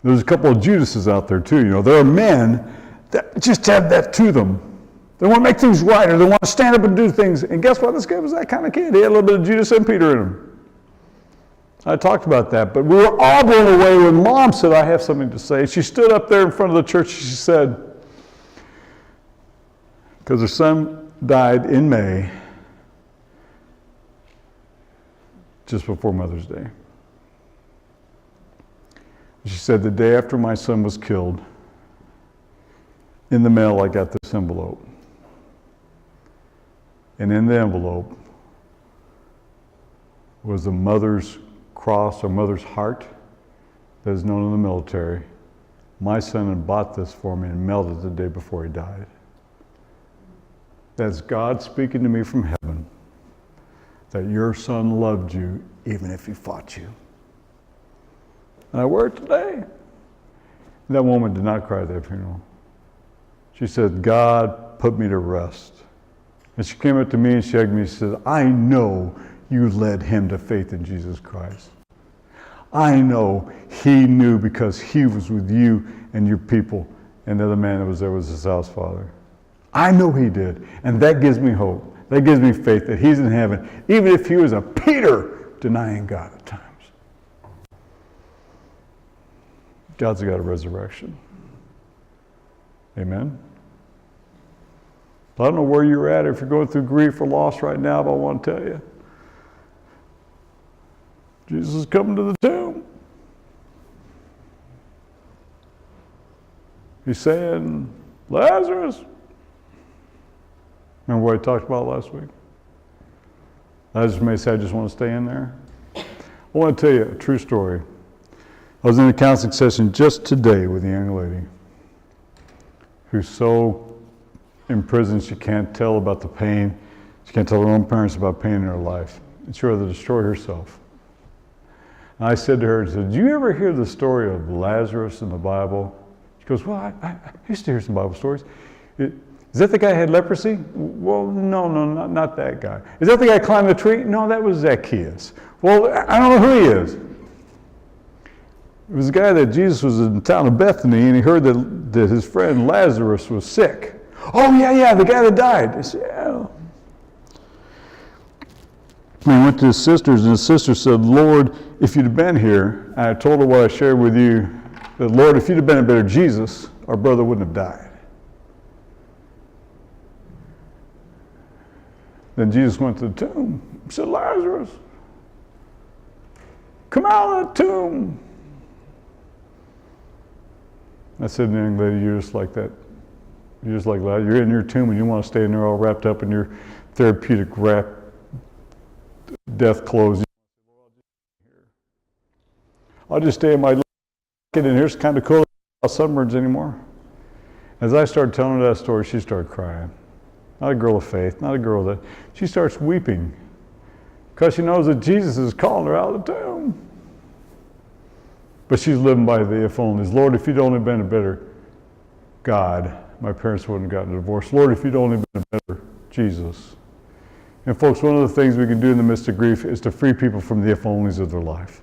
There's a couple of Judases out there too. There are men that just have that to them. They want to make things right, or they want to stand up and do things. And guess what? This guy was that kind of kid. He had a little bit of Judas and Peter in him. I talked about that, but we were all blown away when Mom said, I have something to say. She stood up there in front of the church. She said, because her son died in May, just before Mother's Day. She said, the day after my son was killed, in the mail I got this envelope. And in the envelope was a mother's cross or mother's heart that is known in the military. My son had bought this for me and mailed it the day before he died. That's God speaking to me from heaven, that your son loved you even if he fought you. And I wear it today. That woman did not cry at that funeral. She said, God put me to rest. And she came up to me and she hugged me and said, I know you led him to faith in Jesus Christ. I know he knew because he was with you and your people, and the other man that was there was his house father. I know he did, and that gives me hope. That gives me faith that he's in heaven, even if he was a Peter denying God at times. God's got a resurrection. Amen? I don't know where you're at, if you're going through grief or loss right now, but I want to tell you, Jesus is coming to the tomb. He's saying, Lazarus. Remember what I talked about last week? I just may say I just want to stay in there. I want to tell you a true story. I was in a counseling session just today with a young lady who's so imprisoned she can't tell about the pain. She can't tell her own parents about pain in her life. And she rather destroy herself. And I said to her, "Did you ever hear the story of Lazarus in the Bible?" She goes, "Well, I used to hear some Bible stories. Is that the guy who had leprosy?" "Well, no, not that guy." "Is that the guy who climbed the tree?" "No, that was Zacchaeus." "Well, I don't know who he is." It was the guy that Jesus was in the town of Bethany, and he heard that his friend Lazarus was sick. "Oh, yeah, the guy that died." I said, "Yeah." He went to his sisters, and his sister said, "Lord, if you'd have been here," and I told her what I shared with you, that, "Lord, if you'd have been a better Jesus, our brother wouldn't have died." Then Jesus went to the tomb. He said, "Lazarus, come out of the tomb." I said to the young lady, "You're just like that. You're just like that. You're in your tomb and you want to stay in there all wrapped up in your therapeutic death clothes. I'll just stay in my blanket in here. It's kind of cool. Not sunburns anymore." As I started telling her that story, she started crying. Not a girl of faith, not a girl that... She starts weeping because she knows that Jesus is calling her out of the tomb. But she's living by the if onlys. "Lord, if you'd only been a better God, my parents wouldn't have gotten a divorce. Lord, if you'd only been a better Jesus." And folks, one of the things we can do in the midst of grief is to free people from the if onlys of their life.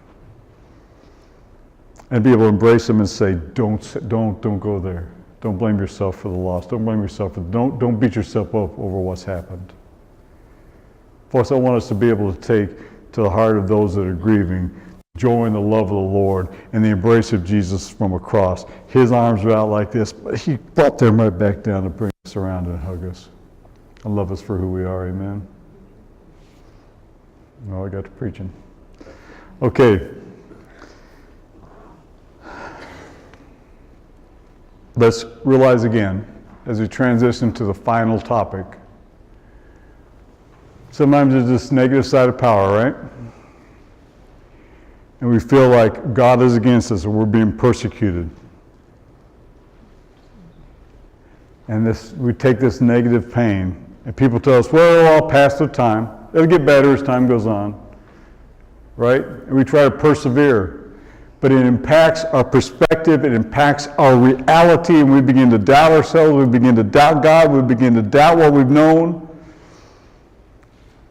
And be able to embrace them and say, don't go there. Don't blame yourself for the loss. Don't blame yourself for, don't beat yourself up over what's happened. Folks, I want us to be able to take to the heart of those that are grieving joy in the love of the Lord and the embrace of Jesus from a cross. His arms are out like this, but he brought them right back down to bring us around and hug us and love us for who we are. Amen. Oh, I got to preaching. Okay. Let's realize again, as we transition to the final topic, sometimes there's this negative side of power, right? And we feel like God is against us or we're being persecuted. And we take this negative pain, and people tell us, well, I'll pass the time. It'll get better as time goes on, right? And we try to persevere. But it impacts our perspective, it impacts our reality, and we begin to doubt ourselves, we begin to doubt God, we begin to doubt what we've known.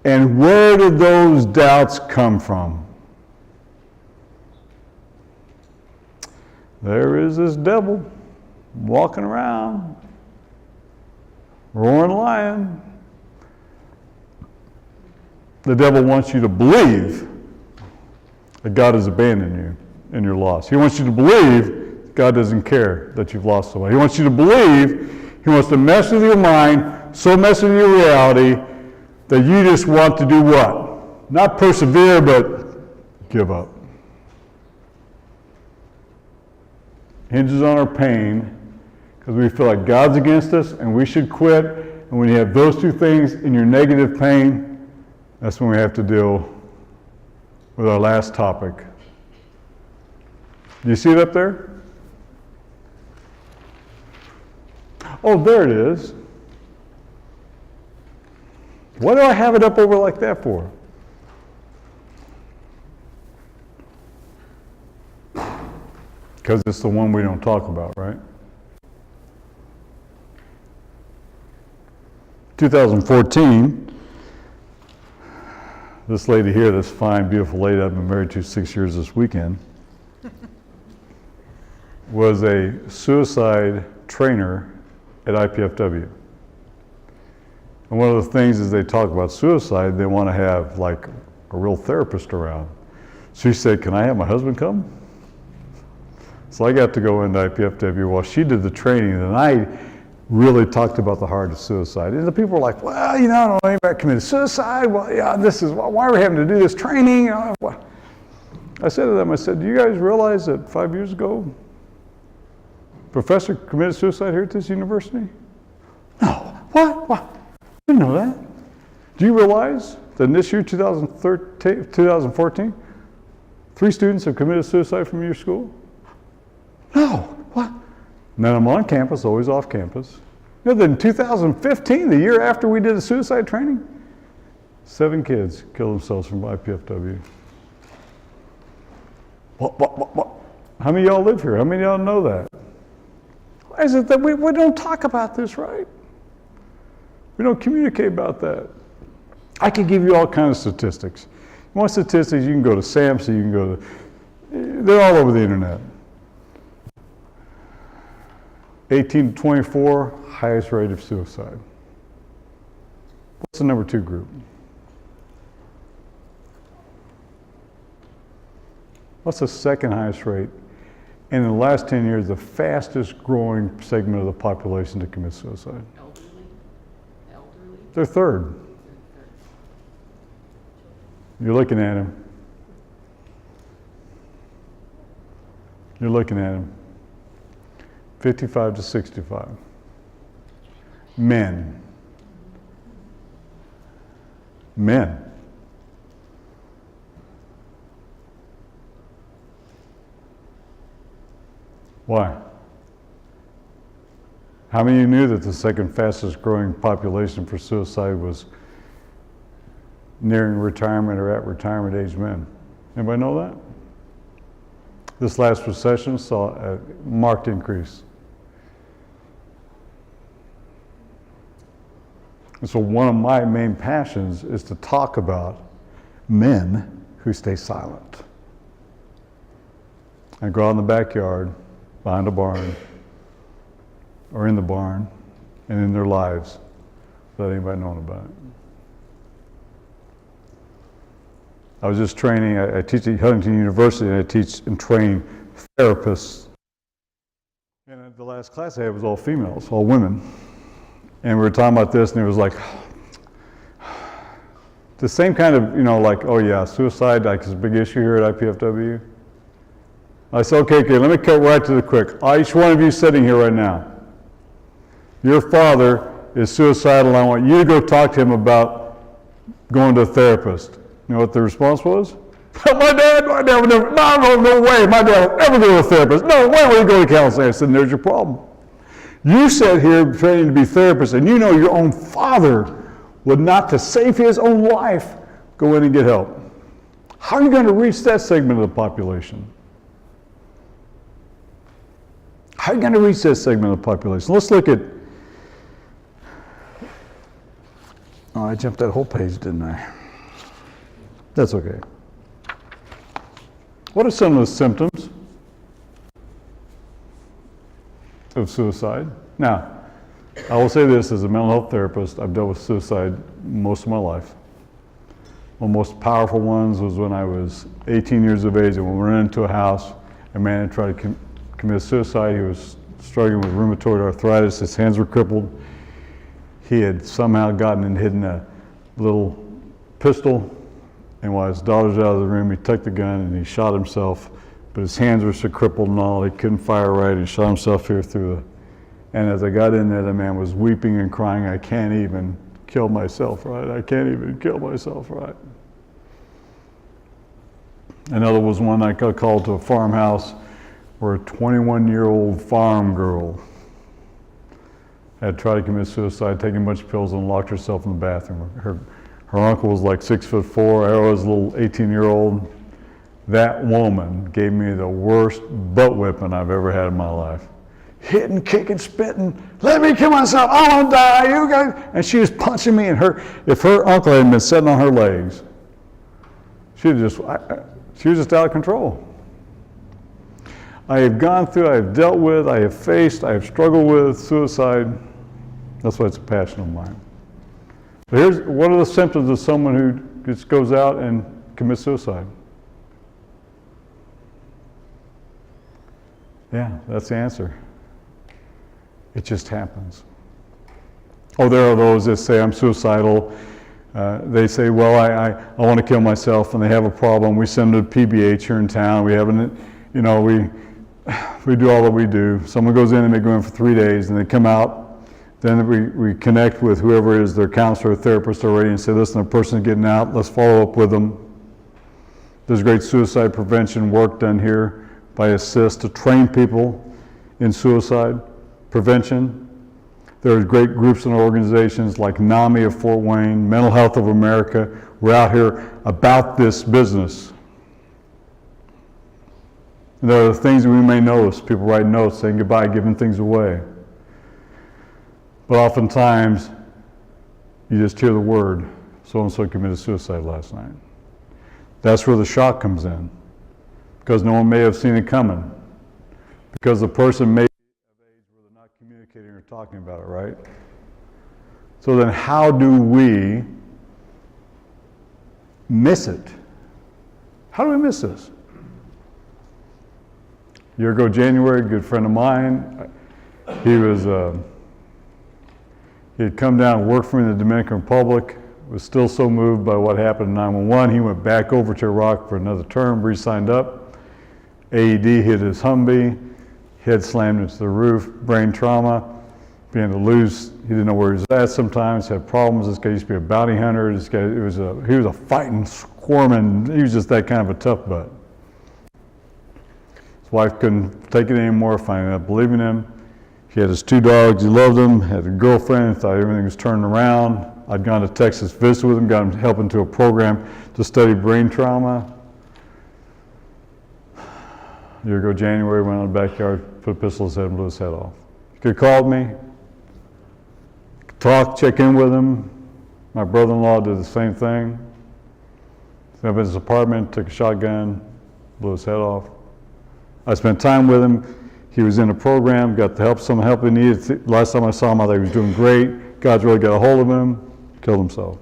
And where did those doubts come from? There is this devil walking around, roaring lion. The devil wants you to believe that God has abandoned you in your loss. He wants you to believe God doesn't care that you've lost somebody. He wants you to believe, he wants to mess with your mind, so mess with your reality, that you just want to do what? Not persevere, but give up. Hinges on our pain, because we feel like God's against us and we should quit. And when you have those two things in your negative pain, that's when we have to deal with our last topic. Do you see it up there? Oh, there it is. Why do I have it up over like that for? Because it's the one we don't talk about, right? 2014, this lady here, this fine, beautiful lady I've been married to 6 years this weekend, was a suicide trainer at IPFW. And one of the things is they talk about suicide, they want to have like a real therapist around. So she said, "Can I have my husband come?" So I got to go into IPFW while she did the training, and I really talked about the heart of suicide. And the people were like, "Well, you know, I don't know anybody committed suicide. Well, yeah, this is why we're having to do this training." I said to them, I said, "Do you guys realize that 5 years ago, a professor committed suicide here at this university?" "No, what? I didn't know that." "Do you realize Then this year, 2014, 3 students have committed suicide from your school? No, what? None of them on campus, always off campus. Then in 2015, the year after we did the suicide training, 7 kids killed themselves from IPFW. What? How many of y'all live here? How many of y'all know that? Why is it that we don't talk about this, right? We don't communicate about that. I could give you all kinds of statistics. You want statistics, you can go to SAMHSA, you can go to, they're all over the internet. 18 to 24, highest rate of suicide. What's the number 2 group? What's the second highest rate? And in the last 10 years, the fastest growing segment of the population to commit suicide? Elderly? They're third. You're looking at him. You're looking at him. 55 to 65. Men. Why? How many of you knew that the second fastest growing population for suicide was nearing retirement or at retirement age men? Anybody know that? This last recession saw a marked increase. And so one of my main passions is to talk about men who stay silent. I go out in the backyard, behind a barn, or in the barn, and in their lives, without anybody knowing about it. I was just training, I teach at Huntington University, and I teach and train therapists. And the last class I had was all females, all women. And we were talking about this, and it was like, the same kind of, like, oh yeah, suicide like is a big issue here at IPFW. I said, okay, let me cut right to the quick. Each one of you sitting here right now, your father is suicidal, and I want you to go talk to him about going to a therapist. You know what the response was? My dad would never, no way, my dad would never go to a therapist. No way would he go to counseling. I said, there's your problem. You sit here training to be therapists, and you know your own father would not, to save his own life, go in and get help. How are you going to reach that segment of the population? How are you going to reach that segment of the population? Let's look at, oh, I jumped that whole page, didn't I? That's okay. What are some of the symptoms of suicide? Now, I will say this, as a mental health therapist, I've dealt with suicide most of my life. One of the most powerful ones was when I was 18 years of age, and when we went into a house, a man had tried to commit suicide. He was struggling with rheumatoid arthritis. His hands were crippled. He had somehow gotten and hidden a little pistol, and while his daughter's out of the room, he took the gun and he shot himself, but his hands were so crippled and all, he couldn't fire right. He shot himself here through the, and as I got in there, the man was weeping and crying, I can't even kill myself right. I can't even kill myself right. Another was one I got called to a farmhouse where a 21-year-old farm girl had tried to commit suicide, taking a bunch of pills, and locked herself in the bathroom. Her uncle was like 6'4", I was a little 18-year-old. That woman gave me the worst butt whipping I've ever had in my life. Hitting, kicking, spitting, let me kill myself, I want to die, you guys. And she was punching me, and if her uncle hadn't been sitting on her legs, she was just out of control. I have gone through, I have dealt with, I have faced, I have struggled with suicide. That's why it's a passion of mine. But what are the symptoms of someone who just goes out and commits suicide? Yeah, that's the answer. It just happens. Oh, there are those that say, I'm suicidal. They say, well, I want to kill myself, and they have a problem. We send them to PBH here in town. We haven't, we do all that we do. Someone goes in and they go in for 3 days, and they come out. Then we connect with whoever is their counselor or therapist already and say, listen, the person's getting out, let's follow up with them. There's great suicide prevention work done here by Assist to train people in suicide prevention. There are great groups and organizations like NAMI of Fort Wayne, Mental Health of America. We're out here about this business. And there are things that we may notice, people write notes saying goodbye, giving things away. But oftentimes, you just hear the word, so-and-so committed suicide last night. That's where the shock comes in, because no one may have seen it coming, because the person may be of age where they're not communicating or talking about it, right? So then how do we miss it? How do we miss this? A year ago, January, a good friend of mine, he had come down and worked for me in the Dominican Republic, was still so moved by what happened in 911. He went back over to Iraq for another term, re-signed up. AED hit his Humvee, head slammed into the roof, brain trauma, began to lose, he didn't know where he was at sometimes, had problems. This guy used to be a bounty hunter. This guy, he was a fighting, squirming, he was just that kind of a tough butt. His wife couldn't take it anymore, finally not believing him. He had his 2 dogs, he loved them, had a girlfriend, thought everything was turning around. I'd gone to Texas, visit with him, got him help into a program to study brain trauma. A year ago, January, went on the backyard, put a pistol in his head and blew his head off. He could have called me, talk, check in with him. My brother-in-law did the same thing. Went up in his apartment, took a shotgun, blew his head off. I spent time with him. He was in a program, got the help, some help he needed. Last time I saw him, I thought he was doing great. God's really got a hold of him, killed himself.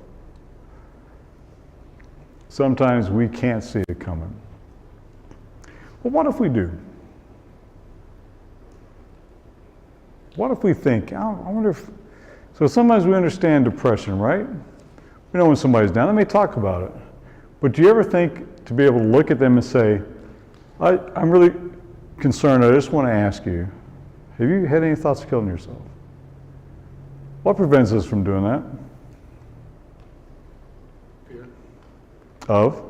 Sometimes we can't see it coming. But what if we do? What if we think, I wonder if, so sometimes we understand depression, right? We know when somebody's down, they may talk about it. But do you ever think to be able to look at them and say, I'm really concerned, I just want to ask you, have you had any thoughts of killing yourself? What prevents us from doing that? Fear. Of?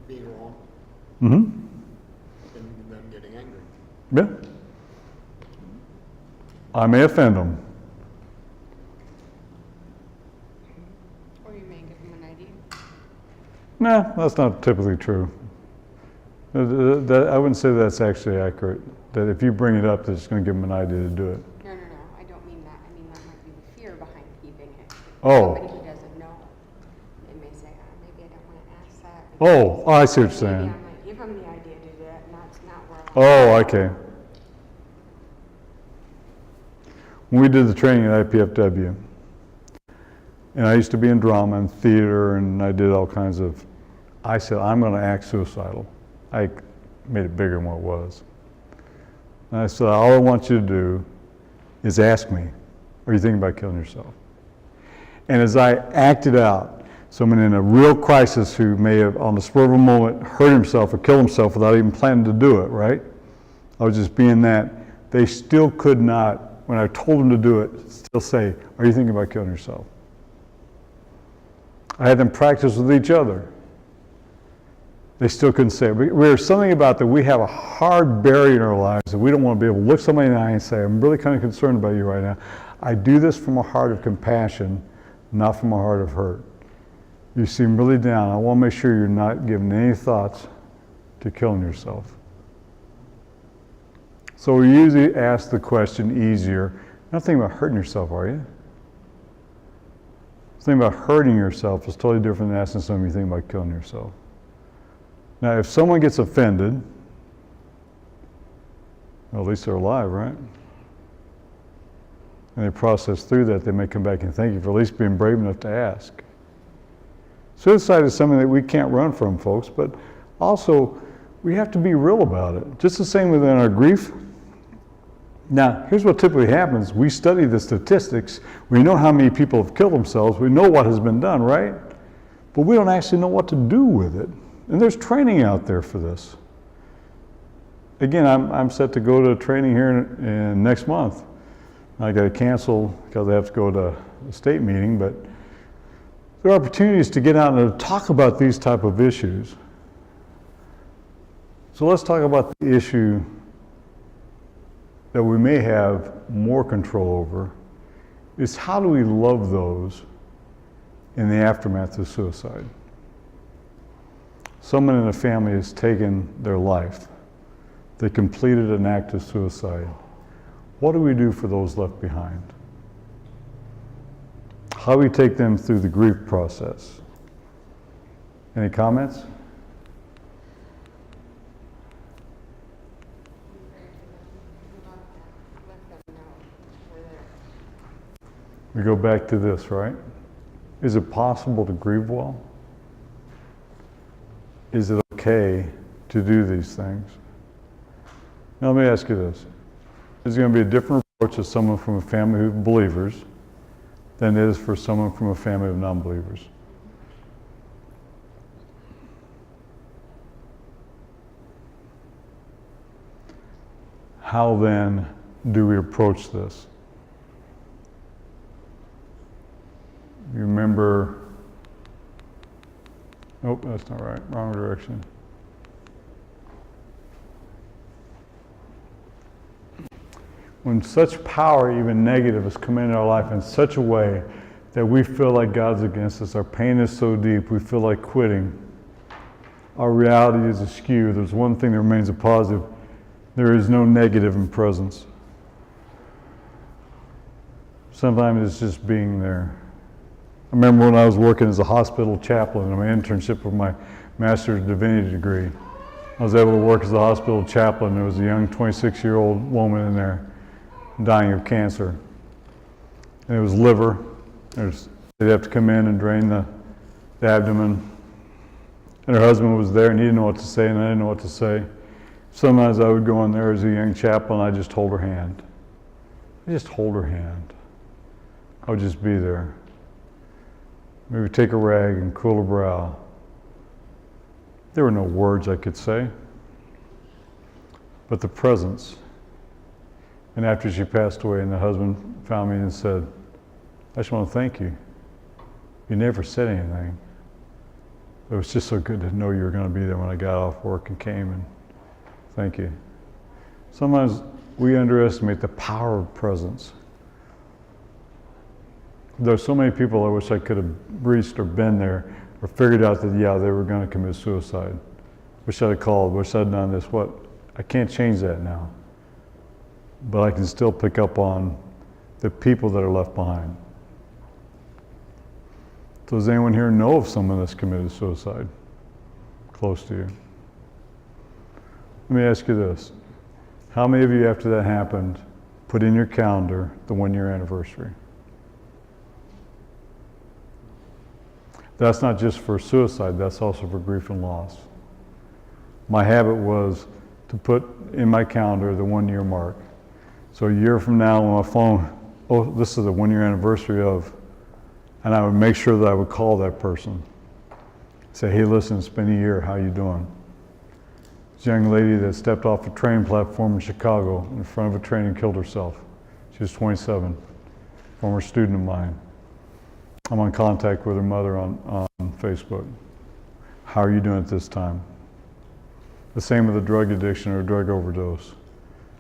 Being wrong. Mm-hmm. And them getting angry. Yeah. I may offend them. Or you may give them an idea. Nah, that's not typically true. I wouldn't say that's actually accurate. That if you bring it up, that's going to give them an idea to do it. No, I don't mean that. I mean that might be the fear behind keeping it. Oh. Somebody who doesn't know, they may say, maybe I don't want to ask that. Oh, I see what you're Maybe saying. I might give them the idea to do that, and that's not where Oh, okay. When we did the training at IPFW, and I used to be in drama and theater, and I did all kinds of, I said, I'm going to act suicidal. I made it bigger than what it was. And I said, all I want you to do is ask me, are you thinking about killing yourself? And as I acted out, someone in a real crisis who may have, on the spur of a moment, hurt himself or killed himself without even planning to do it, right? I was just being that. They still could not, when I told them to do it, still say, are you thinking about killing yourself? I had them practice with each other. They still couldn't say it. There's something about that we have a hard barrier in our lives that we don't want to be able to look somebody in the eye and say, I'm really kind of concerned about you right now. I do this from a heart of compassion, not from a heart of hurt. You seem really down. I want to make sure you're not giving any thoughts to killing yourself. So we usually ask the question easier, you're not thinking about hurting yourself, are you? Thinking about hurting yourself is totally different than asking somebody you think about killing yourself. Now, if someone gets offended, well, at least they're alive, right? And they process through that, they may come back and thank you for at least being brave enough to ask. Suicide is something that we can't run from, folks, but also we have to be real about it. Just the same within our grief. Now, here's what typically happens. We study the statistics. We know how many people have killed themselves. We know what has been done, right? But we don't actually know what to do with it. And there's training out there for this. Again, I'm set to go to training here in next month I got to cancel because I have to go to a state meeting, but there are opportunities to get out and talk about these type of issues. So let's talk about the issue that we may have more control over, is how do we love those in the aftermath of suicide? Someone in a family has taken their life. They completed an act of suicide. What do we do for those left behind? How do we take them through the grief process? Any comments? Let them know we're there. We go back to this, right? Is it possible to grieve well? Is it okay to do these things? Now let me ask you this. Is it going to be a different approach to someone from a family of believers than it is for someone from a family of non-believers? How then do we approach this? You remember, oh, that's not right, wrong direction. When such power, even negative, has come into our life in such a way that we feel like God's against us, our pain is so deep, we feel like quitting, our reality is askew, there's one thing that remains a positive: there is no negative in presence. Sometimes it's just being there. I remember when I was working as a hospital chaplain in my internship for my Master's Divinity degree. I was able to work as a hospital chaplain. There was a young 26-year-old woman in there dying of cancer. And it was liver. They'd have to come in and drain the abdomen. And her husband was there and he didn't know what to say and I didn't know what to say. Sometimes I would go in there as a young chaplain, I'd just hold her hand. I'd just hold her hand. I would just be there. Maybe take a rag and cool her brow. There were no words I could say, but the presence. And after she passed away and the husband found me and said, I just want to thank you. You never said anything. It was just so good to know you were going to be there when I got off work and came, and thank you. Sometimes we underestimate the power of presence. There's so many people I wish I could have reached or been there or figured out that, yeah, they were going to commit suicide. Wish I'd have called, wish I'd done this. What? I can't change that now. But I can still pick up on the people that are left behind. So does anyone here know of someone that's committed suicide close to you? Let me ask you this. How many of you, after that happened, put in your calendar the 1-year anniversary? That's not just for suicide, that's also for grief and loss. My habit was to put in my calendar the 1-year mark. So a year from now on my phone, oh, this is the 1-year anniversary of, and I would make sure that I would call that person. Say, hey, listen, it's been a year, how you doing? This young lady that stepped off a train platform in Chicago in front of a train and killed herself. She was 27, former student of mine. I'm in contact with her mother on Facebook. How are you doing at this time? The same with a drug addiction or a drug overdose.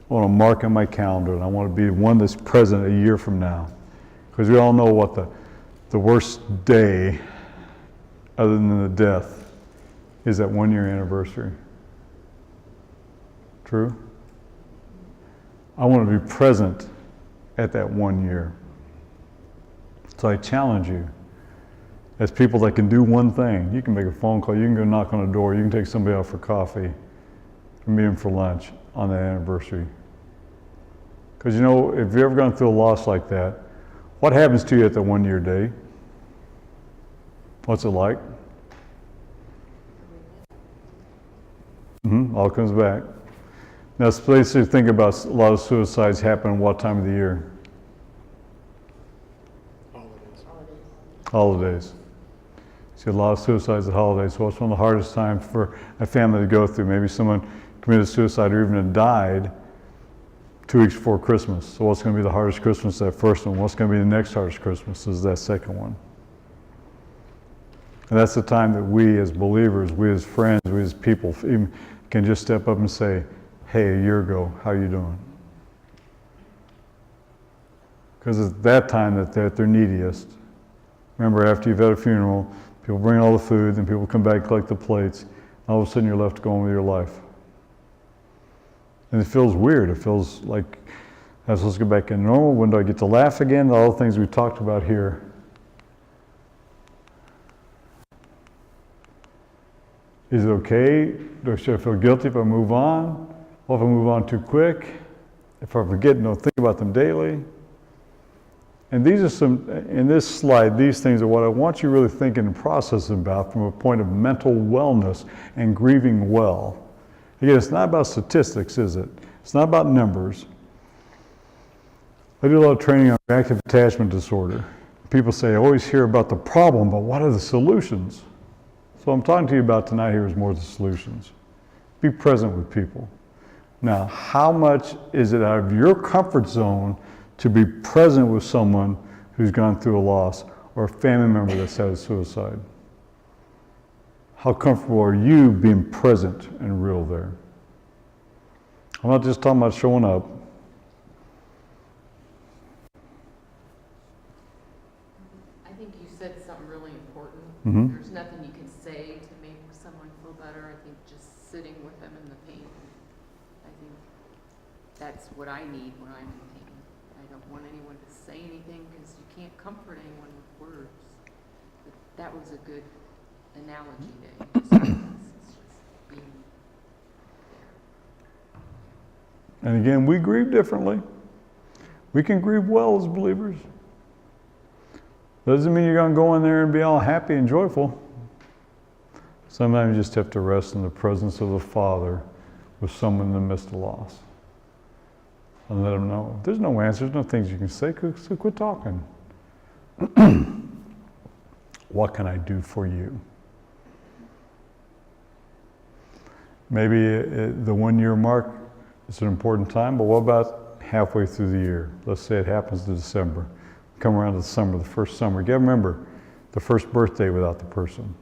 I want to mark on my calendar, and I want to be one that's present a year from now. Because we all know what the worst day, other than the death, is that 1-year anniversary. True? I want to be present at that 1 year. So I challenge you, as people that can do one thing. You can make a phone call, you can go knock on a door, you can take somebody out for coffee, or meet them for lunch on that anniversary. Because you know, if you've ever gone through a loss like that, what happens to you at the 1-year day? What's it like? All comes back. Now, let's think about a lot of suicides happen what time of the year? Holidays. See a lot of suicides at holidays. So it's one of the hardest times for a family to go through. Maybe someone committed suicide or even died 2 weeks before Christmas. So what's going to be the hardest Christmas? That first one. What's going to be the next hardest Christmas is that second one. And that's the time that we as believers, we as friends, we as people can just step up and say, hey, a year ago, how are you doing? Because it's that time that they're at their neediest. Remember, after you've had a funeral, people bring all the food, then people come back and collect the plates, and all of a sudden you're left going with your life. And it feels weird. It feels like I'm supposed to get back in normal. When do I get to laugh again? All the things we talked about here. Is it okay? Should I feel guilty if I move on? Well, if I move on too quick? If I forget, don't think about them daily? And these are some, in this slide, these things are what I want you really thinking and processing about from a point of mental wellness and grieving well. Again, it's not about statistics, is it? It's not about numbers. I do a lot of training on reactive attachment disorder. People say, I always hear about the problem, but what are the solutions? So I'm talking to you about tonight here is more the solutions. Be present with people. Now, how much is it out of your comfort zone to be present with someone who's gone through a loss or a family member that's had a suicide? How comfortable are you being present and real there? I'm not just talking about showing up. I think you said something really important. Mhm. There's nothing you can say to make someone feel better. I think just sitting with them in the pain. I think that's what I need when I'm in pain. I don't want anyone to say anything because you can't comfort anyone with words. But that was a good analogy that you just gave us. It's just being there. And again, we grieve differently. We can grieve well as believers. Doesn't mean you're going to go in there and be all happy and joyful. Sometimes you just have to rest in the presence of the Father with someone in the midst of loss. And let them know. There's no answers, no things you can say, so quit talking. What can I do for you? Maybe the 1 year mark is an important time, but what about halfway through the year? Let's say it happens to December. Come around to the summer, the first summer. You gotta remember, the first birthday without the person.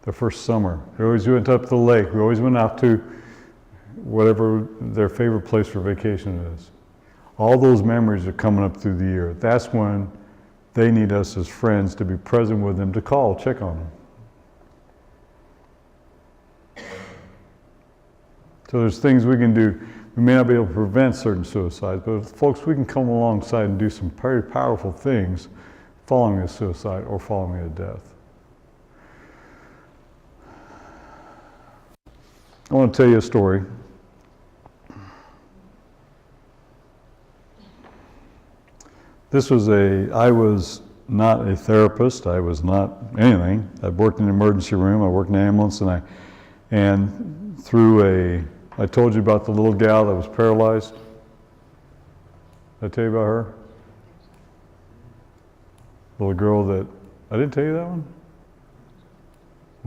The first summer. We always went up to the lake. We always went out to whatever their favorite place for vacation is. All those memories are coming up through the year. That's when they need us as friends to be present with them, to call, check on them. So there's things we can do. We may not be able to prevent certain suicides, but folks, we can come alongside and do some very powerful things following a suicide or following a death. I want to tell you a story. I was not a therapist, I was not anything. I worked in an emergency room, I worked in an ambulance, and through I told you about the little gal that was paralyzed. Did I tell you about her? Little girl that, I didn't tell you that one?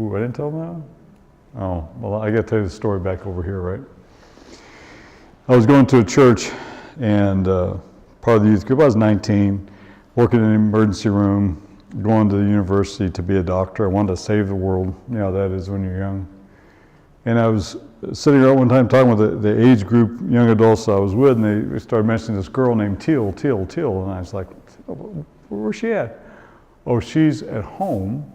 Ooh, I didn't tell them that one? Oh, well, I got to tell you the story back over here, right? I was going to a church and part of the youth group. I was 19, working in an emergency room, going to the university to be a doctor. I wanted to save the world. You know how that is when you're young. And I was sitting there one time talking with the age group, young adults I was with, and they started mentioning this girl named Teal. And I was like, where's she at? Oh, she's at home.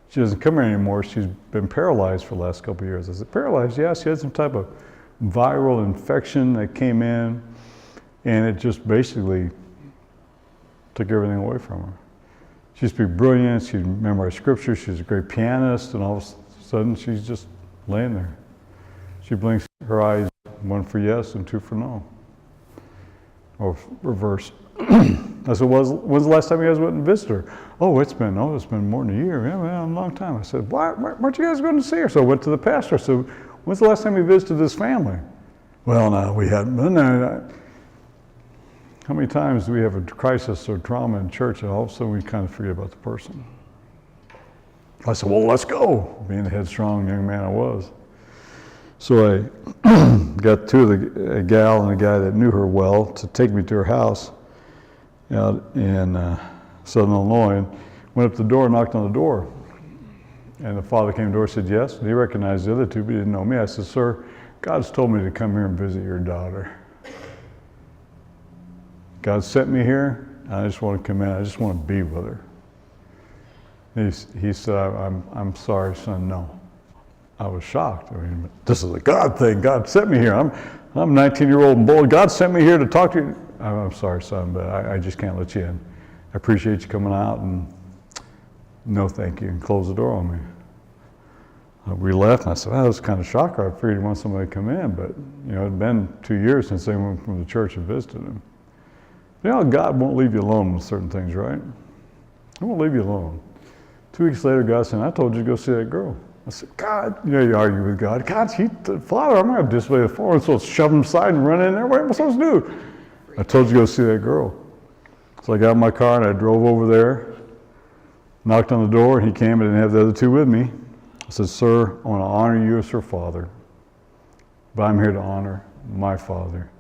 She doesn't come here anymore. She's been paralyzed for the last couple of years. I said, paralyzed? Yeah, she had some type of viral infection that came in, and it just basically took everything away from her. She used to be brilliant. She memorized scripture. She was a great pianist, and all of a sudden she's just laying there. She blinks her eyes, one for yes and two for no. Or reverse. I said, when's the last time you guys went and visited her? Oh, it's been more than a year. Yeah, man, a long time. I said, why weren't you guys going to see her? So I went to the pastor. I said, when's the last time you visited this family? Well, no, we hadn't. How many times do we have a crisis or trauma in church and all of a sudden we kind of forget about the person? I said, well, let's go, being the headstrong young man I was. So I got a gal and a guy that knew her well to take me to her house out in Southern Illinois, and went up to the door and knocked on the door. And the father came to the door and said, yes. And he recognized the other two, but he didn't know me. I said, sir, God's told me to come here and visit your daughter. God sent me here. I just want to come in. I just want to be with her. He said, I'm sorry, son, no. I was shocked. I mean, this is a God thing. God sent me here. I'm 19-year-old and bold. God sent me here to talk to you. I'm sorry, son, but I just can't let you in. I appreciate you coming out, and no thank you, and closed the door on me. We left, and I said, well, that was kind of a shocker. I figured he wanted somebody to come in, but it had been 2 years since they went from the church and visited him. God won't leave you alone with certain things, right? He won't leave you alone. 2 weeks later, God said, I told you to go see that girl. I said, God, you argue with God. God, Father, I'm going to disobey the Father. So shove him aside and run in there. What am I supposed to do? I told you to go see that girl. So I got in my car and I drove over there, knocked on the door, and he came. I didn't have the other two with me. I said, sir, I want to honor you as her father, but I'm here to honor my Father.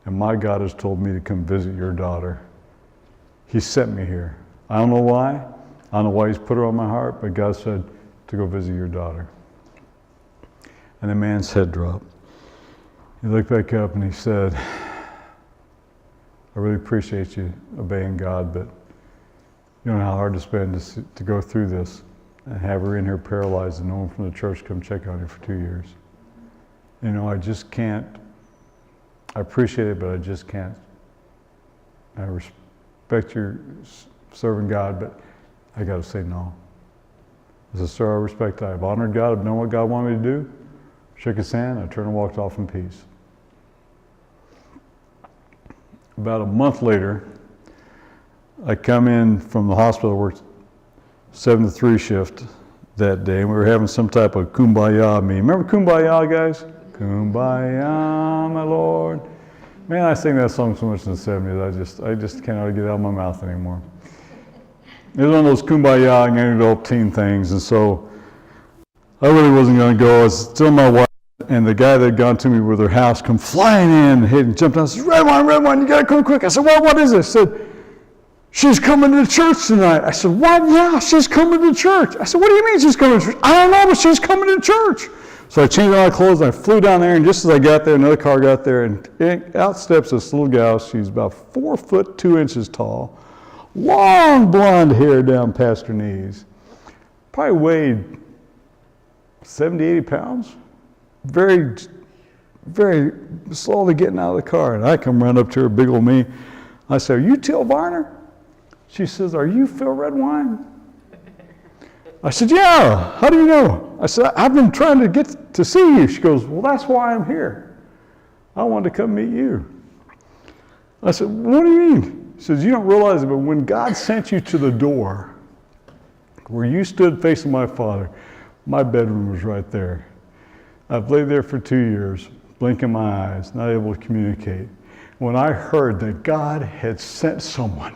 And my God has told me to come visit your daughter. He sent me here. I don't know why. I don't know why he's put her on my heart, but God said to go visit your daughter. And the man's head dropped. He looked back up and he said, I really appreciate you obeying God, but you know how hard it's been to go through this and have her in here paralyzed and no one from the church come check on her for 2 years. I just can't. I appreciate it, but I just can't. I respect your serving God, but I got to say no. I said, sir, I respect that. I've honored God. I've known what God wanted me to do. Shook his hand. I turned and walked off in peace. About a month later, I come in from the hospital, worked 7 to 3 shift that day, and we were having some type of kumbaya meeting. Remember kumbaya, guys? Kumbaya, my Lord. Man, I sing that song so much in the 70s, I just can't get it out of my mouth anymore. It was one of those kumbaya and young adult teen things, and so I really wasn't going to go. I was still my wife, and the guy that had gone to me with her house come flying in, and jumped out and said, red wine, you got to come quick. I said, what is it? I said, she's coming to church tonight. I said, what? Yeah, she's coming to church. I said, what do you mean she's coming to church? I don't know, but she's coming to church. So I changed all my clothes, and I flew down there, and just as I got there, another car got there, and out steps this little gal. She's about 4 foot 2 inches tall, long blonde hair down past her knees, probably weighed 70, 80 pounds, very, very slowly getting out of the car, and I come running up to her, big old me. I said, are you Till Varner? She says, are you Phil Redwine? I said, yeah, how do you know? I said, I've been trying to get to see you. She goes, well, that's why I'm here. I wanted to come meet you. I said, what do you mean? She says, you don't realize it, but when God sent you to the door where you stood facing my Father, my bedroom was right there. I've laid there for 2 years, blinking my eyes, not able to communicate. When I heard that God had sent someone,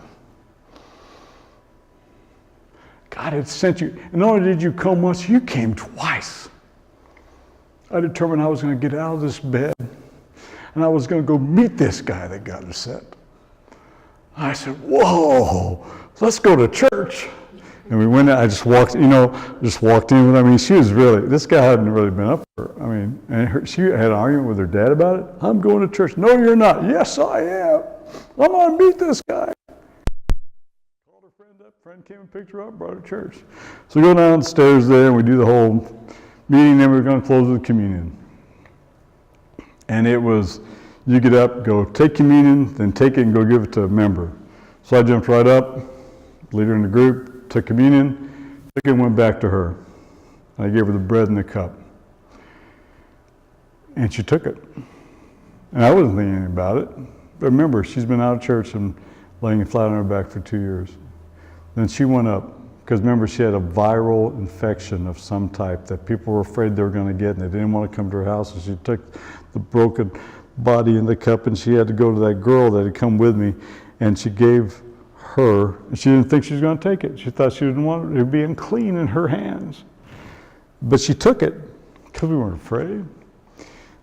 God had sent you, and not only did you come once, you came twice. I determined I was going to get out of this bed, and I was going to go meet this guy that God had sent. I said, whoa, let's go to church. And we went in, I just walked in with her. I mean, she was really, this guy hadn't really been up for her. I mean, and she had an argument with her dad about it. I'm going to church. No, you're not. Yes, I am. I'm going to meet this guy. Called her friend up. Friend came and picked her up, brought her to church. So we go downstairs there, and we do the whole meeting, then we're going to close with communion. And it was, you get up, go take communion, then take it and go give it to a member. So I jumped right up, leader in the group, took communion, took it and went back to her. I gave her the bread and the cup. And she took it. And I wasn't thinking anything about it. But remember, she's been out of church and laying flat on her back for 2 years. Then she went up, because remember, she had a viral infection of some type that people were afraid they were going to get, and they didn't want to come to her house. So she took the broken body in the cup, and she had to go to that girl that had come with me, and she gave her, and she didn't think she was going to take it. She thought she didn't want it to be unclean in her hands. But she took it because we weren't afraid.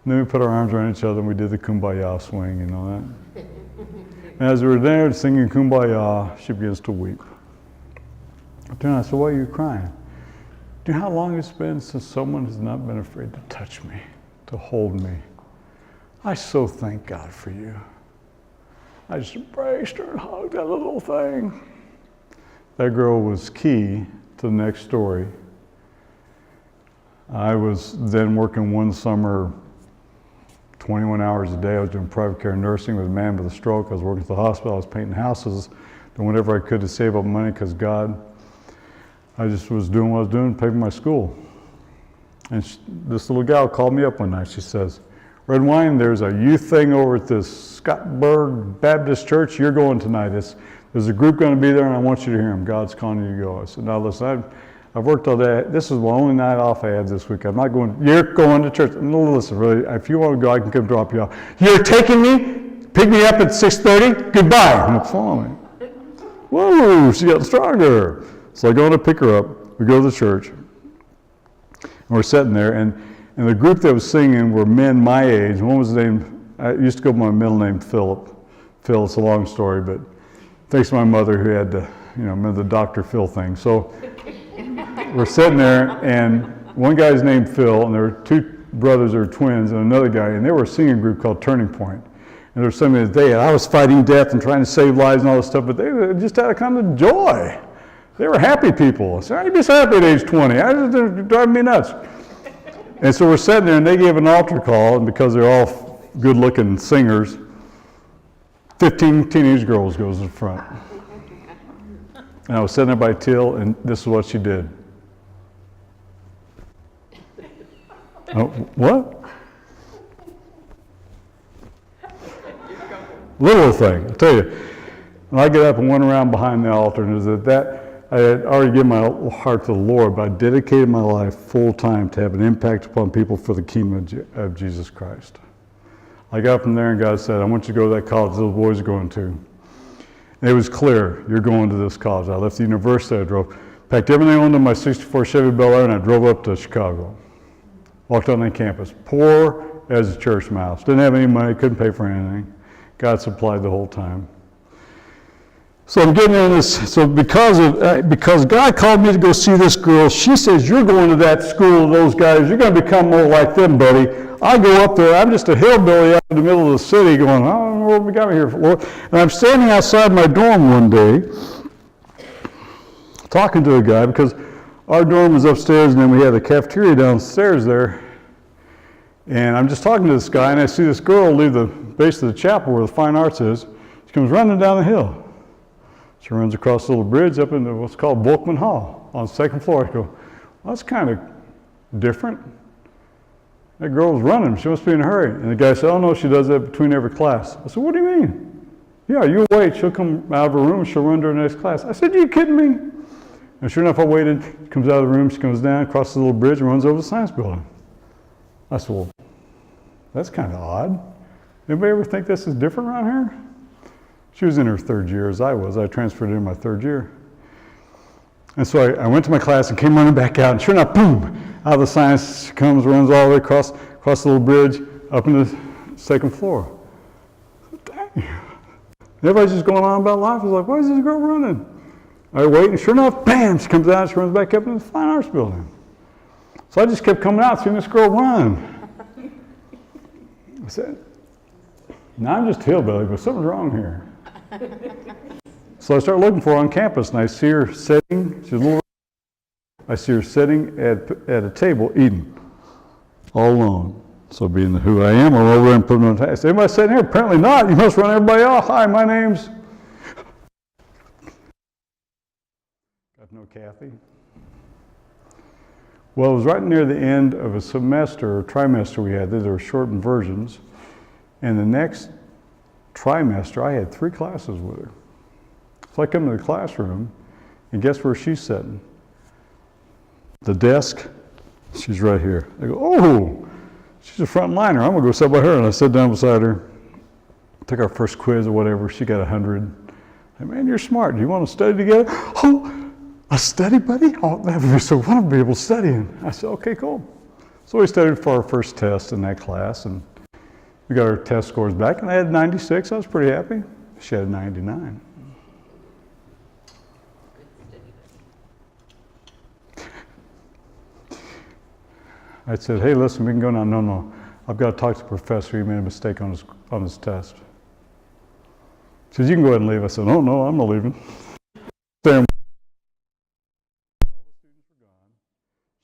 And then we put our arms around each other and we did the kumbaya swing, you know that. And as we were there singing kumbaya, she begins to weep. I turned and I said, why are you crying? Do you know how long it's been since someone has not been afraid to touch me, to hold me? I so thank God for you. I just embraced her and hugged that little thing. That girl was key to the next story. I was then working one summer 21 hours a day. I was doing private care nursing with a man with a stroke. I was working at the hospital. I was painting houses, doing whatever I could to save up money because God, I just was doing what I was doing, paying for my school. And this little gal called me up one night. She says, Red Wine, there's a youth thing over at this Scottburg Baptist Church. You're going tonight. There's a group going to be there, and I want you to hear them. God's calling you to go. I said, now listen, I've worked all day. This is the only night off I had this week. I'm not going. You're going to church. No, listen, really, if you want to go, I can come drop you off. You're taking me? Pick me up at 6:30? Goodbye. I'm not following. Whoa, she got stronger. So I go to pick her up. We go to the church. And we're sitting there, and the group that was singing were men my age. One was named, I used to go by my middle name, Philip. Phil, it's a long story, but thanks to my mother who had to, the Dr. Phil thing. So we're sitting there, and one guy's named Phil, and there were two brothers that were twins, and another guy, and they were a singing group called Turning Point. And there was something that they had. I was fighting death and trying to save lives and all this stuff, but they just had a kind of joy. They were happy people. I said, I'm just happy at age 20. They're driving me nuts. And so we're sitting there, and they gave an altar call, and because they're all good-looking singers, 15 teenage girls goes in front. And I was sitting there by Till, and this is what she did. Oh, what? Little thing, I tell you. And I get up and went around behind the altar, and it was at that I had already given my heart to the Lord, but I dedicated my life full time to have an impact upon people for the kingdom of Jesus Christ. I got from there, and God said, I want you to go to that college those boys are going to. And it was clear, you're going to this college. I left the university, I packed everything onto my 64 Chevy Bel Air, and I drove up to Chicago. Walked on the campus, poor as a church mouse. Didn't have any money, couldn't pay for anything. God supplied the whole time. So I'm getting in this, so because God called me to go see this girl, she says, you're going to that school, those guys, you're going to become more like them, buddy. I go up there, I'm just a hillbilly out in the middle of the city going, I don't know what we got me here for, Lord. And I'm standing outside my dorm one day, talking to a guy, because our dorm was upstairs, and then we had a cafeteria downstairs there. And I'm just talking to this guy, and I see this girl leave the base of the chapel where the fine arts is. She comes running down the hill. She runs across the little bridge up into what's called Volkman Hall on the second floor. I go, well, that's kind of different. That girl was running. She must be in a hurry. And the guy said, oh, no, she does that between every class. I said, what do you mean? Yeah, you wait. She'll come out of her room. She'll run to her next class. I said, are you kidding me? And sure enough, I waited. She comes out of the room. She comes down, crosses the little bridge, and runs over the science building. I said, well, that's kind of odd. Anybody ever think this is different around here? She was in her third year as I was. I transferred in my third year. And so I went to my class and came running back out, and sure enough, boom, out of the science, she comes, runs all the way across the little bridge, up into the second floor. Dang. Everybody's just going on about life. I was like, why is this girl running? I wait, and sure enough, bam, she comes out, she runs back up into the fine arts building. So I just kept coming out, seeing this girl run. I said, now I'm just a hillbilly, but something's wrong here. So I start looking for her on campus, and I see her sitting. She's a little. I see her sitting at a table eating, all alone. So being who I am, I roll over and put them on the task. Anybody sitting here? Apparently not. You must run everybody off. Hi, my name's. Got to know Kathy. Well, it was right near the end of a semester or trimester we had. There were shortened versions, and the next trimester, I had 3 classes with her. So I come to the classroom, and guess where she's sitting? The desk, she's right here. I go, oh, she's a front liner. I'm going to go sit by her. And I sat down beside her, took our first quiz or whatever. She got 100. I man, you're smart. Do you want to study together? Oh, a study buddy? Oh, that would be so fun to be able to study. And I said, okay, cool. So we studied for our first test in that class, and we got our test scores back, and I had 96. I was pretty happy. She had 99. I said, hey, listen, we can go now. No, I've got to talk to the professor. He made a mistake on his test. She said, you can go ahead and leave. I said, oh, no, I'm not leaving.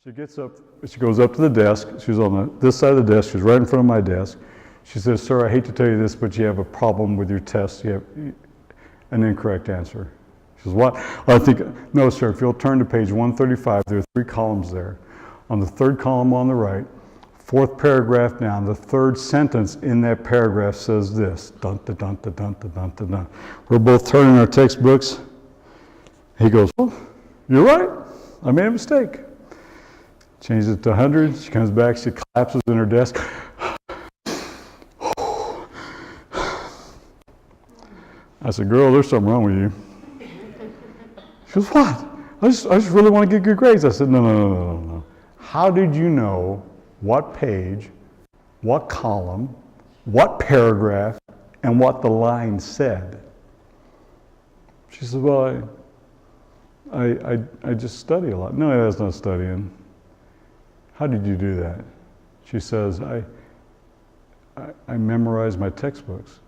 She gets up, she goes up to the desk. She's on this side of the desk. She's right in front of my desk. She says, sir, I hate to tell you this, but you have a problem with your test. You have an incorrect answer. She says, what? I think, no, sir, if you'll turn to page 135, there are 3 columns there. On the 3rd column on the right, 4th paragraph down, the 3rd sentence in that paragraph says this. Dun, dun, dun, dun, dun, dun, dun, dun, dun. We're both turning our textbooks. He goes, oh, you're right. I made a mistake. Changes it to 100. She comes back. She collapses in her desk. I said, girl, there's something wrong with you. She goes, what? I just really want to get good grades. I said, no. How did you know what page, what column, what paragraph, and what the line said? She said, well, I just study a lot. No, that's not studying. How did you do that? She says, I memorized my textbooks.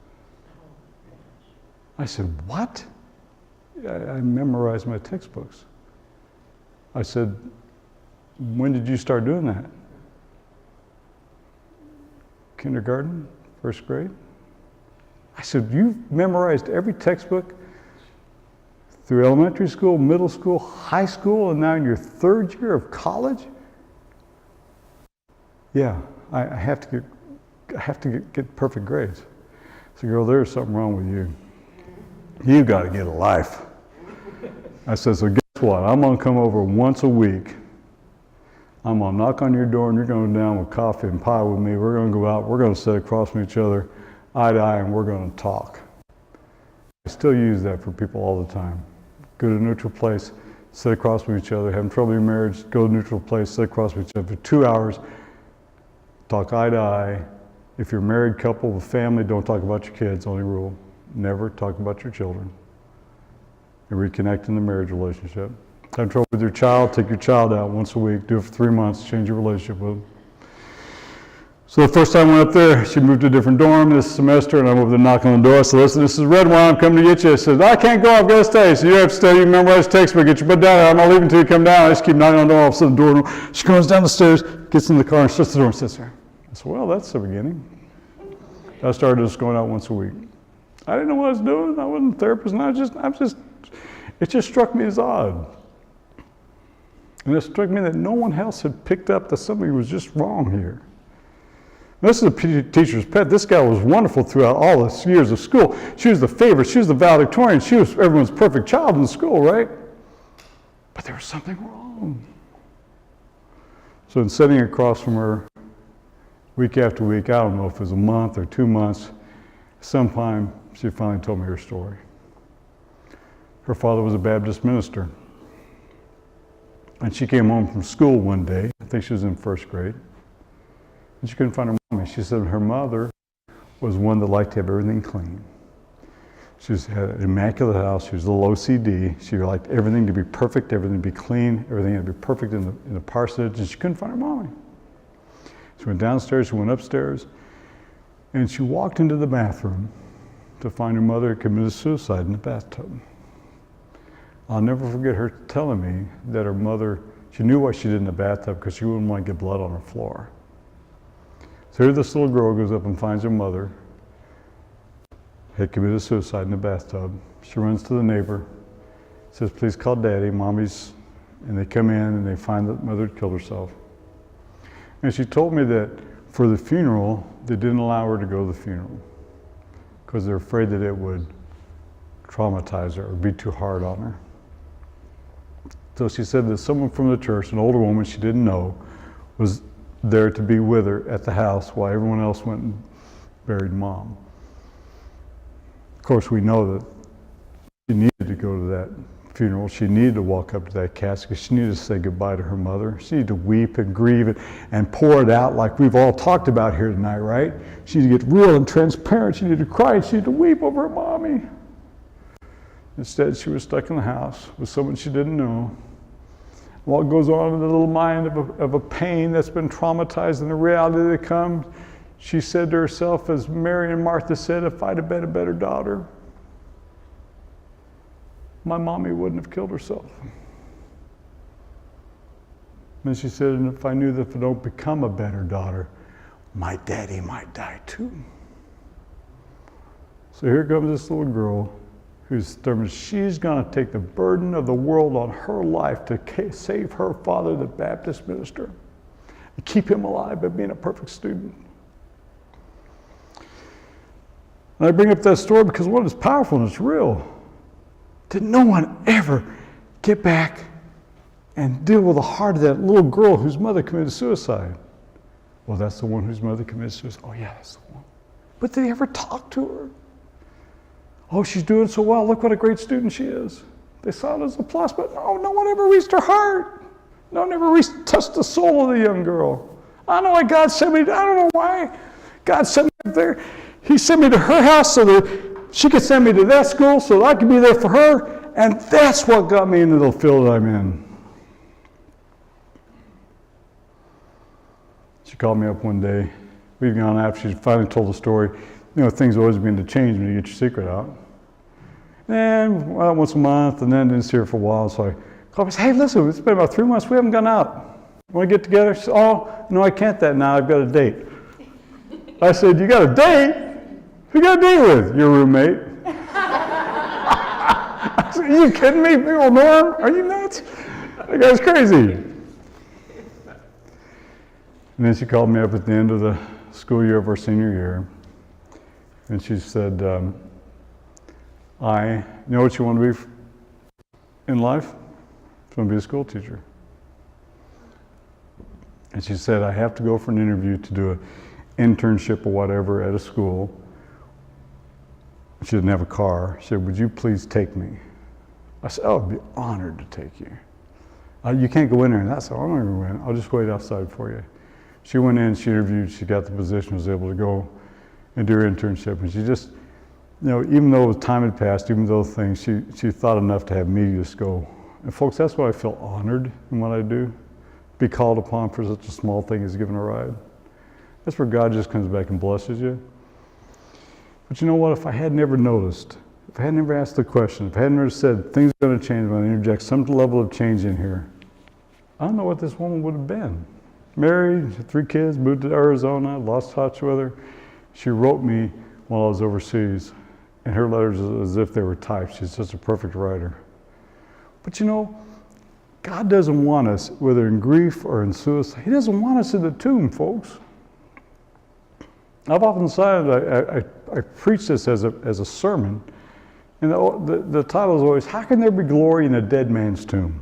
I said, what? I memorized my textbooks. I said, when did you start doing that? Kindergarten? 1st grade? I said, you've memorized every textbook through elementary school, middle school, high school, and now in your 3rd year of college? Yeah, I have to get perfect grades. I said, girl, there's something wrong with you. You got to get a life. I said, so guess what? I'm going to come over once a week. I'm going to knock on your door, and you're going to go down with coffee and pie with me. We're going to go out. We're going to sit across from each other, eye to eye, and we're going to talk. I still use that for people all the time. Go to a neutral place, sit across from each other, having trouble in your marriage, go to a neutral place, sit across from each other for 2 hours, talk eye to eye. If you're a married couple with family, don't talk about your kids, only rule. Never talk about your children. And reconnect in the marriage relationship. Have trouble with your child, take your child out once a week, do it for 3 months, change your relationship with them. So the first time I went up there, she moved to a different dorm this semester, and I'm over there knocking on the door. I said, listen, this is Redwine, I'm coming to get you. I said, I can't go, I've got to stay. So you have to stay, you memorize the textbook, get your butt down there. I'm not leaving until you come down. I just keep knocking on the door, all of a sudden the door, she goes down the stairs, gets in the car, and shuts the door and sits there. I said, well, that's the beginning. I started just going out once a week. I didn't know what I was doing. I wasn't a therapist, and it just struck me as odd. And it struck me that no one else had picked up that something was just wrong here. This is a teacher's pet. This gal was wonderful throughout all the years of school. She was the favorite. She was the valedictorian. She was everyone's perfect child in school, right? But there was something wrong. So in sitting across from her week after week, I don't know if it was a month or 2 months, sometime she finally told me her story. Her father was a Baptist minister. And she came home from school one day, I think she was in 1st grade, and she couldn't find her mommy. She said her mother was one that liked to have everything clean. She had an immaculate house. She was a little OCD. She liked everything to be perfect, everything to be clean, everything had to be perfect in the parsonage, and she couldn't find her mommy. She went downstairs, she went upstairs, and she walked into the bathroom to find her mother had committed suicide in the bathtub. I'll never forget her telling me that her mother, she knew why she did in the bathtub because she wouldn't want to get blood on her floor. So here this little girl goes up and finds her mother had committed suicide in the bathtub. She runs to the neighbor, says, please call Daddy, Mommy's, and they come in and they find that mother had killed herself. And she told me that for the funeral, they didn't allow her to go to the funeral because they're afraid that it would traumatize her or be too hard on her. So she said that someone from the church, an older woman she didn't know, was there to be with her at the house while everyone else went and buried Mom. Of course, we know that she needed to go to that funeral, she needed to walk up to that casket. She needed to say goodbye to her mother. She needed to weep and grieve and pour it out like we've all talked about here tonight, right? She needed to get real and transparent. She needed to cry. She needed to weep over her mommy. Instead, she was stuck in the house with someone she didn't know. What goes on in the little mind of a pain that's been traumatized and the reality that comes, she said to herself, as Mary and Martha said, if I'd have been a better daughter, my mommy wouldn't have killed herself. And she said, and if I knew that if I don't become a better daughter, my daddy might die too. So here comes this little girl who's determined she's going to take the burden of the world on her life to save her father, the Baptist minister, and keep him alive by being a perfect student. And I bring up that story because one, it's powerful and it's real. Did no one ever get back and deal with the heart of that little girl whose mother committed suicide? Well, that's the one whose mother committed suicide. Oh, yeah, that's the one. But did they ever talk to her? Oh, she's doing so well. Look what a great student she is. They saw it as a plus, but no one ever reached her heart. No one ever touched the soul of the young girl. I don't know why God sent me. I don't know why God sent me up there. He sent me to her house so that she could send me to that school so that I could be there for her. And that's what got me into the field that I'm in. She called me up one day. We'd gone after she finally told the story. You know, things always begin to change when you get your secret out. And well, once a month, and then didn't see her for a while. So I called her and said, hey, listen, it's been about 3 months. We haven't gone out. Want to get together? She said, oh, no, I can't that now. I've got a date. I said, you got a date? Who you got a date with? Your roommate. I said, are you kidding me? Big old Norm? Are you nuts? That guy's crazy. And then she called me up at the end of the school year of our senior year. And she said, you know what you want to be in life? You want to be a school teacher. And she said, I have to go for an interview to do an internship or whatever at a school. She didn't have a car. She said, would you please take me? I said, oh, I'd be honored to take you. You can't go in there. And I said, I'm not going to go in. I'll just wait outside for you. She went in, she interviewed, she got the position, was able to go and do her internship. And she just, you know, even though time had passed, even though things, she thought enough to have me just go. And folks, that's why I feel honored in what I do. Be called upon for such a small thing as giving a ride. That's where God just comes back and blesses you. But you know what? If I had never noticed, if I had never asked the question, if I had never said things are going to change, I'm going to interject some level of change in here, I don't know what this woman would have been. Married, 3 kids, moved to Arizona, lost touch with her. She wrote me while I was overseas, and her letters as if they were typed. She's just a perfect writer. But you know, God doesn't want us, whether in grief or in suicide, He doesn't want us in the tomb, folks. I've often said, I preach this as a sermon, and the title is always, how can there be glory in a dead man's tomb?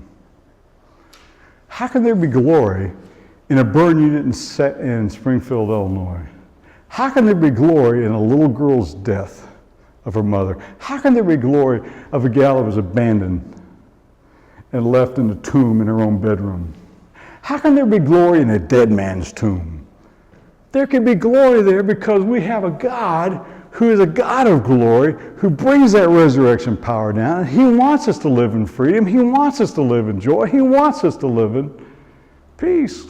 How can there be glory in a burn unit in Springfield, Illinois? How can there be glory in a little girl's death of her mother? How can there be glory of a gal that was abandoned and left in a tomb in her own bedroom? How can there be glory in a dead man's tomb? There can be glory there because we have a God who is a God of glory, who brings that resurrection power down. He wants us to live in freedom. He wants us to live in joy. He wants us to live in peace.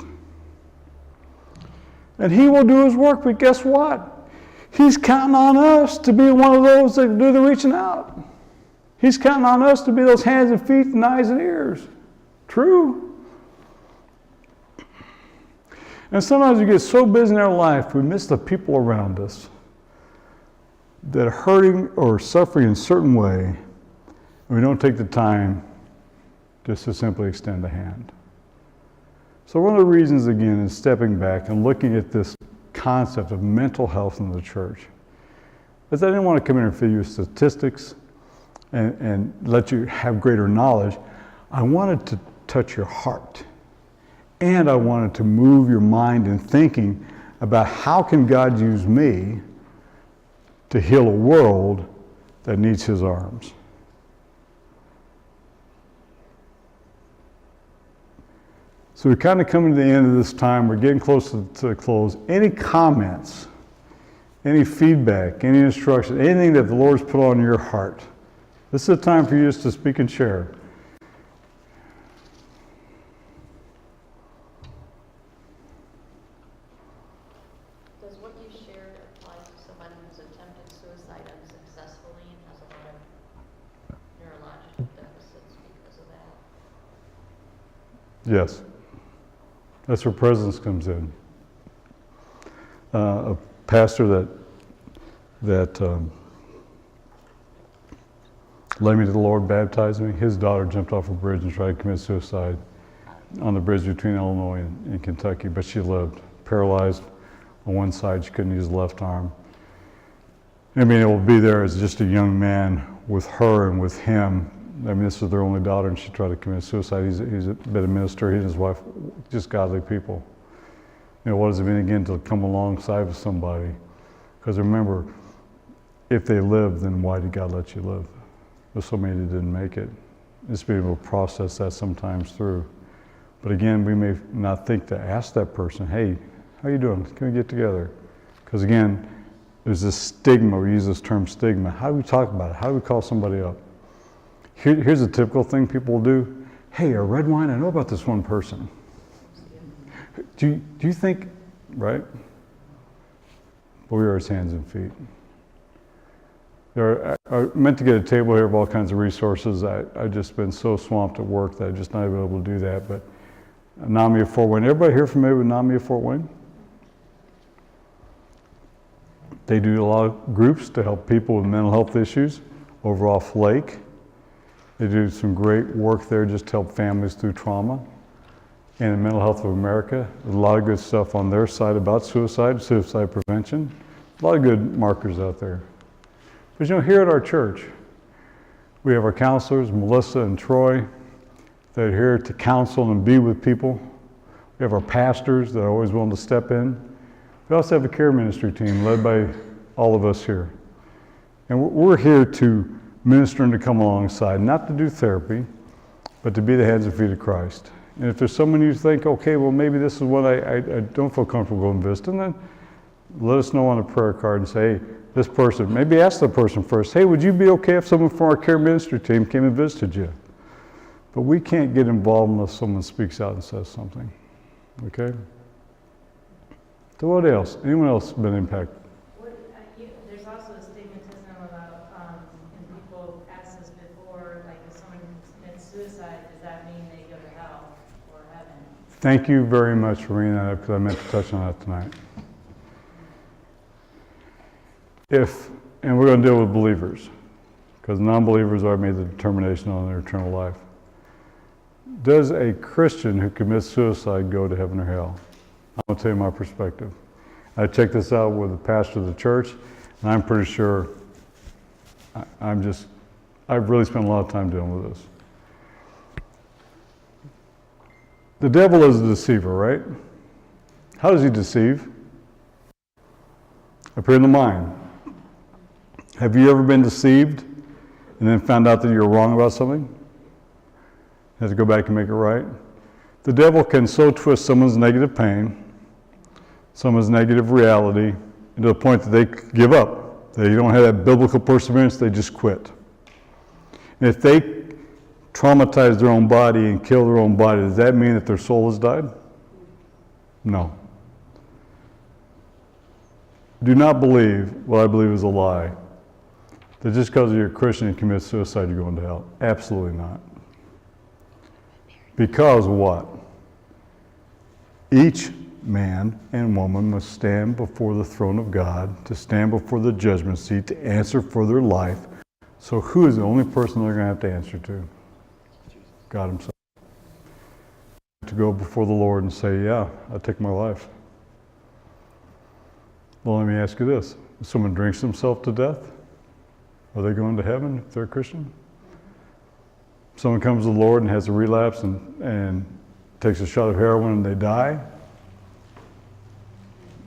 And He will do His work, but guess what? He's counting on us to be one of those that do the reaching out. He's counting on us to be those hands and feet and eyes and ears. True. And sometimes we get so busy in our life, we miss the people around us that are hurting or suffering in a certain way, and we don't take the time just to simply extend a hand. So one of the reasons, again, is stepping back and looking at this concept of mental health in the church. Is I didn't want to come in and feed you statistics and let you have greater knowledge. I wanted to touch your heart. And I wanted to move your mind in thinking about how can God use me to heal a world that needs His arms. So we're kind of coming to the end of this time. We're getting close to the close. Any comments, any feedback, any instruction, anything that the Lord's put on your heart? This is a time for you just to speak and share. Does what you shared apply to somebody who's attempted suicide unsuccessfully and has a lot of neurological deficits because of that? Yes. That's where presence comes in. A pastor that led me to the Lord, baptized me, his daughter jumped off a bridge and tried to commit suicide on the bridge between Illinois and Kentucky, but she lived, paralyzed on one side. She couldn't use the left arm. I mean, it will be there as just a young man with her and with him. I mean, this was their only daughter, and she tried to commit suicide. He's been a minister. He and his wife, just godly people. You know, what does it mean again to come alongside with somebody? Because remember, if they live, then why did God let you live? There's so many that didn't make it. Just being able to process that sometimes through. But again, we may not think to ask that person, hey, how you doing? Can we get together? Because again, there's this stigma. We use this term stigma. How do we talk about it? How do we call somebody up? Here's a typical thing people will do. Hey, a red wine, I know about this one person. Do you think, right? But we are his hands and feet. I meant to get a table here of all kinds of resources. I've just been so swamped at work that I've just not been able to do that. But NAMI of Fort Wayne. Everybody here familiar with NAMI of Fort Wayne? They do a lot of groups to help people with mental health issues over off Lake. They do some great work there just to help families through trauma. And in Mental Health of America, there's a lot of good stuff on their side about suicide prevention. A lot of good markers out there. But you know, here at our church, we have our counselors, Melissa and Troy, that are here to counsel and be with people. We have our pastors that are always willing to step in. We also have a care ministry team led by all of us here. And we're here to minister and to come alongside, not to do therapy, but to be the hands and feet of Christ. And if there's someone you think, okay, well maybe this is what I don't feel comfortable going to visit, and then let us know on a prayer card and say, hey, this person, maybe ask the person first, hey, would you be okay if someone from our care ministry team came and visited you? But we can't get involved unless someone speaks out and says something, okay? So what else? Anyone else been impacted? There's also a stigmatism about, and people asked this before, like if someone commits suicide, does that mean they go to hell or heaven? Thank you very much for bringing that up because I meant to touch on that tonight. And we're going to deal with believers because non-believers already made the determination on their eternal life. Does a Christian who commits suicide go to heaven or hell? I'm going to tell you my perspective. I checked this out with the pastor of the church, and I'm pretty sure I've really spent a lot of time dealing with this. The devil is a deceiver, right? How does he deceive? Up here in the mind. Have you ever been deceived and then found out that you're wrong about something? Have to go back and make it right? The devil can so twist someone's negative pain, someone's negative reality, to the point that they give up. They don't have that biblical perseverance, they just quit. And if they traumatize their own body and kill their own body, does that mean that their soul has died? No. Do not believe what I believe is a lie, that just because you're a Christian and commit suicide, you're going to hell. Absolutely not. Because what? Each man and woman must stand before the throne of God, to stand before the judgment seat, to answer for their life. So who is the only person they're going to have to answer to? God himself. To go before the Lord and say, yeah, I take my life. Well, let me ask you this. If someone drinks themselves to death, are they going to heaven if they're a Christian? If someone comes to the Lord and has a relapse and takes a shot of heroin and they die,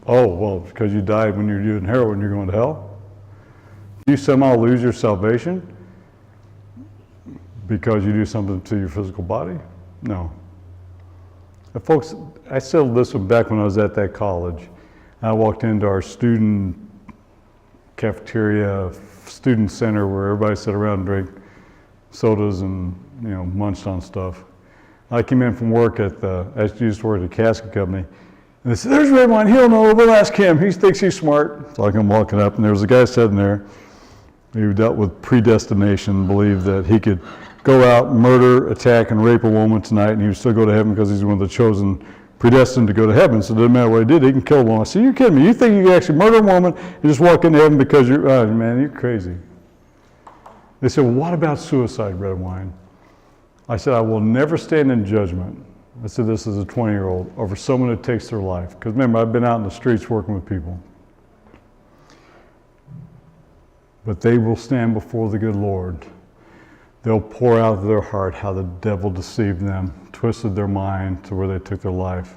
oh, well, because you died when you're doing heroin, you're going to hell? Do you somehow lose your salvation because you do something to your physical body? No. Now, folks, I settled this one back when I was at that college. I walked into our student cafeteria, student center where everybody sat around and drank sodas and, munched on stuff. I came in from work I used to work at a casket company, and they said, "There's Redwine, he'll know, we'll ask him, he thinks he's smart." So I come walking up, and there was a guy sitting there who dealt with predestination, believed that he could go out, murder, attack, and rape a woman tonight, and he would still go to heaven because he's one of the chosen, predestined to go to heaven. So it doesn't matter what he did, he can kill a woman. I said, "You're kidding me, you think you can actually murder a woman and just walk into heaven because you're, oh man, you're crazy." They said, "Well, what about suicide, Redwine?" I said, "I will never stand in judgment." I said this as a 20-year-old over someone who takes their life. Because remember, I've been out in the streets working with people. But they will stand before the good Lord. They'll pour out of their heart how the devil deceived them, twisted their mind to where they took their life.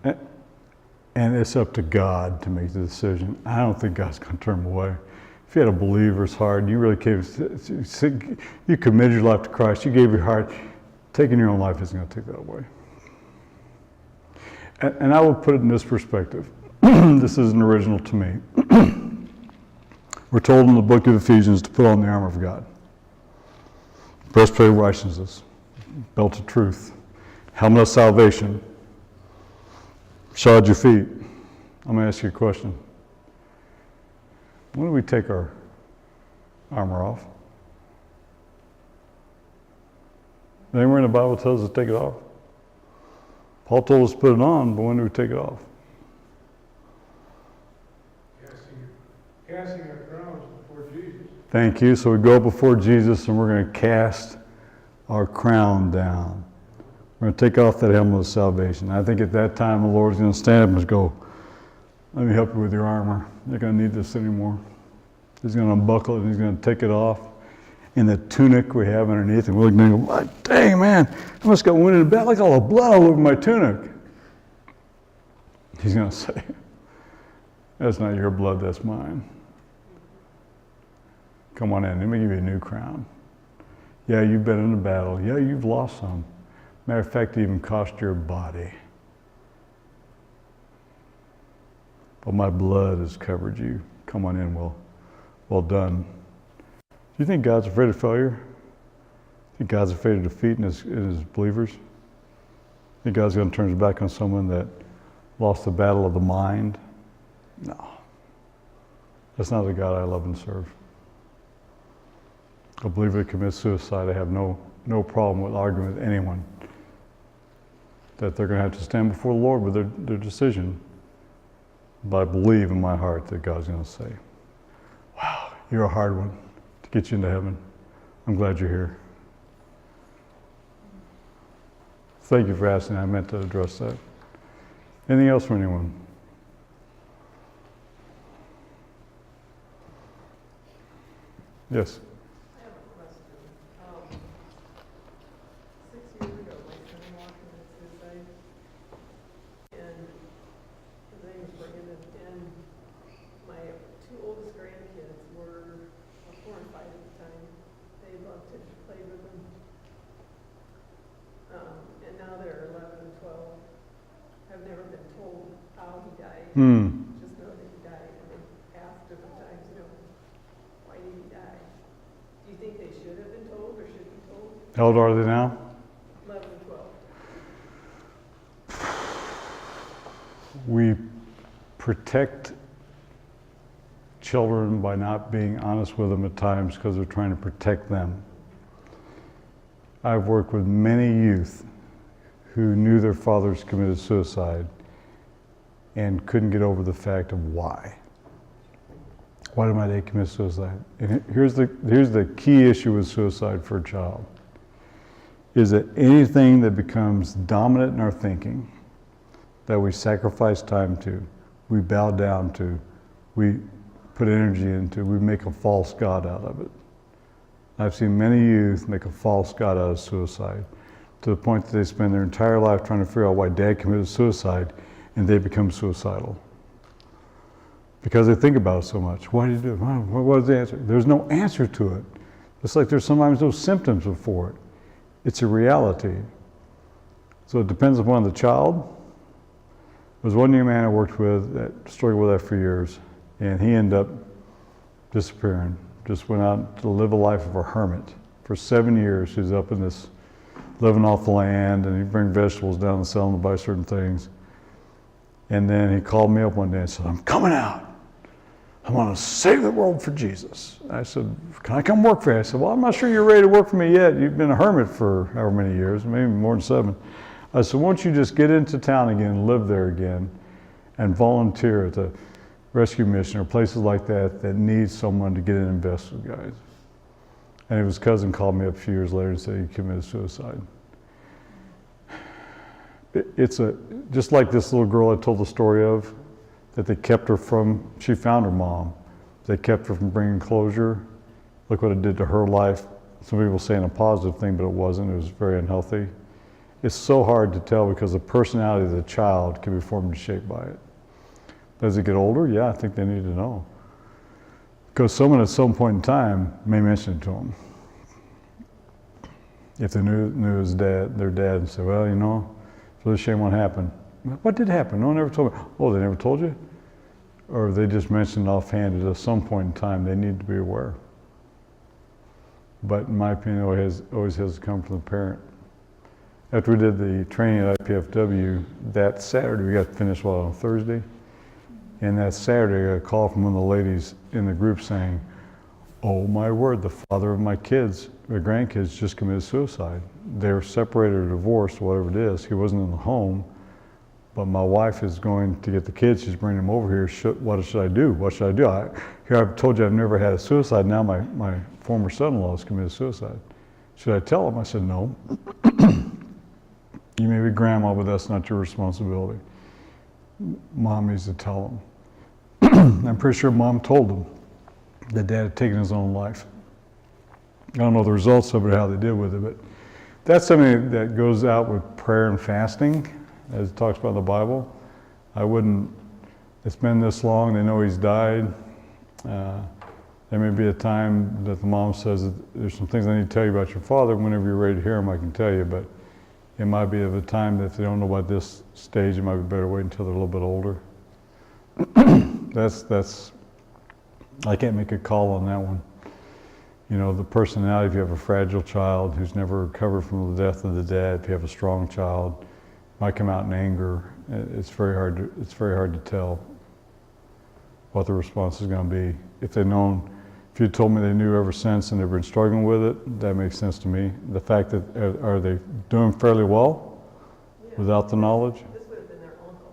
And it's up to God to make the decision. I don't think God's going to turn them away. If you had a believer's heart, you really you committed your life to Christ, you gave your heart, taking your own life isn't going to take that away. And I will put it in this perspective. This isn't original to me. We're told in the book of Ephesians to put on the armor of God. Breastplate of righteousness, belt of truth, helmet of salvation, shod your feet. I'm going to ask you a question. When do we take our armor off? Anywhere in the Bible tells us to take it off. Paul told us to put it on, but when do we take it off? Casting our crowns before Jesus. Thank you. So we go before Jesus and we're going to cast our crown down. We're going to take off that helmet of salvation. I think at that time the Lord's going to stand up and go, "Let me help you with your armor. You're going to need this anymore." He's going to unbuckle it and he's going to take it off. And the tunic we have underneath, and we're going to go, "Dang, man, I must got wounded in the back. Look at all the blood all over my tunic." He's going to say, "That's not your blood, that's mine. Come on in, let me give you a new crown. Yeah, you've been in a battle. Yeah, you've lost some. Matter of fact, it even cost your body. But my blood has covered you. Come on in, well done." Do you think God's afraid of failure? Do you think God's afraid of defeat in his believers? Do you think God's going to turn his back on someone that lost the battle of the mind? No. That's not the God I love and serve. A believer that commits suicide, I have no problem with arguing with anyone that they're going to have to stand before the Lord with their decision. But I believe in my heart that God's going to say, "Wow, you're a hard one to get you into heaven. I'm glad you're here." Thank you for asking. I meant to address that. Anything else from anyone? Yes. I have a question. 6 years ago, my son walked into suicide, and his name was Brandon, and my two oldest grandkids were 4 and 5 at the time. They loved to play with him. And now they're 11 and 12. I've never been told how he died. Just know that he died, and they asked different times, why did he die? Do you think they should have been told or should be told? How old are they now? 11 and 12. We protect children by not being honest with them at times because we're trying to protect them. I've worked with many youth who knew their fathers committed suicide and couldn't get over the fact of why. Why did my dad commit suicide? And here's the key issue with suicide for a child, is that anything that becomes dominant in our thinking, that we sacrifice time to, we bow down to, we put energy into, we make a false god out of it. I've seen many youth make a false god out of suicide, to the point that they spend their entire life trying to figure out why dad committed suicide, and they become suicidal. Because they think about it so much. Why did you do it? What was the answer? There's no answer to it. It's like there's sometimes no symptoms before it. It's a reality. So it depends upon the child. There was one young man I worked with that struggled with that for years, and he ended up disappearing. Just went out to live a life of a hermit. For 7 years, he was up in this, living off the land, and he'd bring vegetables down and sell them to buy certain things. And then he called me up one day and said, I'm coming out. I want to save the world for Jesus. I said, can I come work for you? I said, well, I'm not sure you're ready to work for me yet. You've been a hermit for however many years, maybe more than 7. I said, won't you just get into town again, live there again, and volunteer at the rescue mission or places like that that need someone to get in and invest with guys. And his cousin called me up a few years later and said he committed suicide. It's just like this little girl I told the story of, that they kept her from, she found her mom. They kept her from bringing closure. Look what it did to her life. Some people saying a positive thing, but it wasn't. It was very unhealthy. It's so hard to tell because the personality of the child can be formed and shaped by it. As they get older, yeah, I think they need to know. Because someone at some point in time may mention it to them. If they knew his dad, their dad, and said, well, you know, it's really a shame what happened. What did happen? No one ever told me. Oh, they never told you? Or they just mentioned offhand at some point in time they need to be aware. But in my opinion, it always has to come from the parent. After we did the training at IPFW, that Saturday, we got finished on Thursday. And that Saturday, I got a call from one of the ladies in the group saying, oh my word, the father of my kids, my grandkids just committed suicide. They were separated or divorced, whatever it is. He wasn't in the home, but my wife is going to get the kids. She's bringing them over here. What should I do? What should I do? Here I've told you I've never had a suicide. Now my former son-in-law has committed suicide. Should I tell him? I said, no. You may be grandma, but that's not your responsibility. Mom needs to tell him. I'm pretty sure mom told him that dad had taken his own life. I don't know the results of it, how they did with it, but that's something that goes out with prayer and fasting, as it talks about in the Bible. It's been this long, they know he's died. There may be a time that the mom says that there's some things I need to tell you about your father. Whenever you're ready to hear them, I can tell you, but it might be of a time that if they don't know about this stage, it might be better wait until they're a little bit older. I can't make a call on that one. You know, the personality, if you have a fragile child who's never recovered from the death of the dad, if you have a strong child, it might come out in anger. It's very hard to tell what the response is going to be. If you told me they knew ever since and they've been struggling with it, that makes sense to me. The fact that, are they doing fairly well without the knowledge? This would have been their uncle.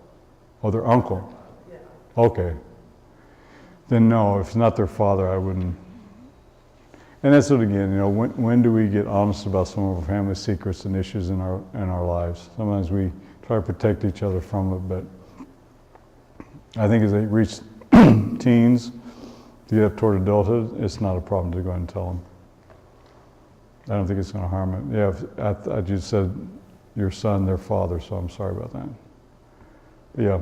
Oh, their uncle? Yeah. Okay. Then no, if it's not their father, I wouldn't. And that's it again, you know, when do we get honest about some of our family secrets and issues in our lives? Sometimes we try to protect each other from it, but I think as they reach teens, to get up toward adulthood, it's not a problem to go ahead and tell them. I don't think it's going to harm it. Yeah, I just said your son, their father, so I'm sorry about that. But yeah.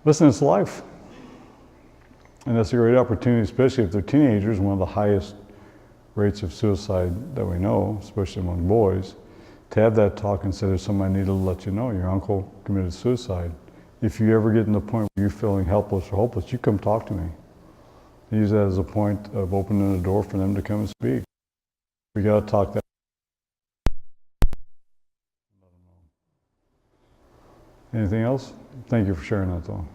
Listen, it's life. And that's a great opportunity, especially if they're teenagers, one of the highest rates of suicide that we know, especially among boys, to have that talk and say, there's something I need to let you know, your uncle committed suicide. If you ever get to the point where you're feeling helpless or hopeless, you come talk to me. Use that as a point of opening a door for them to come and speak. We got to talk that. Anything else? Thank you for sharing that, though.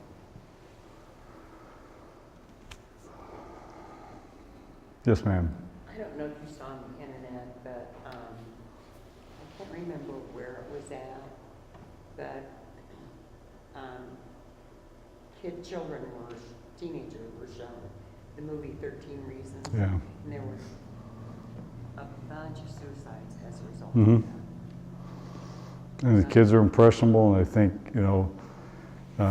Yes, ma'am. I don't know if you saw on the internet, but I can't remember where it was at, but children were, teenagers were shown the movie 13 Reasons. Yeah. And there was a bunch of suicides as a result Mm-hmm. of that. And the kids are impressionable, and I think, you know, I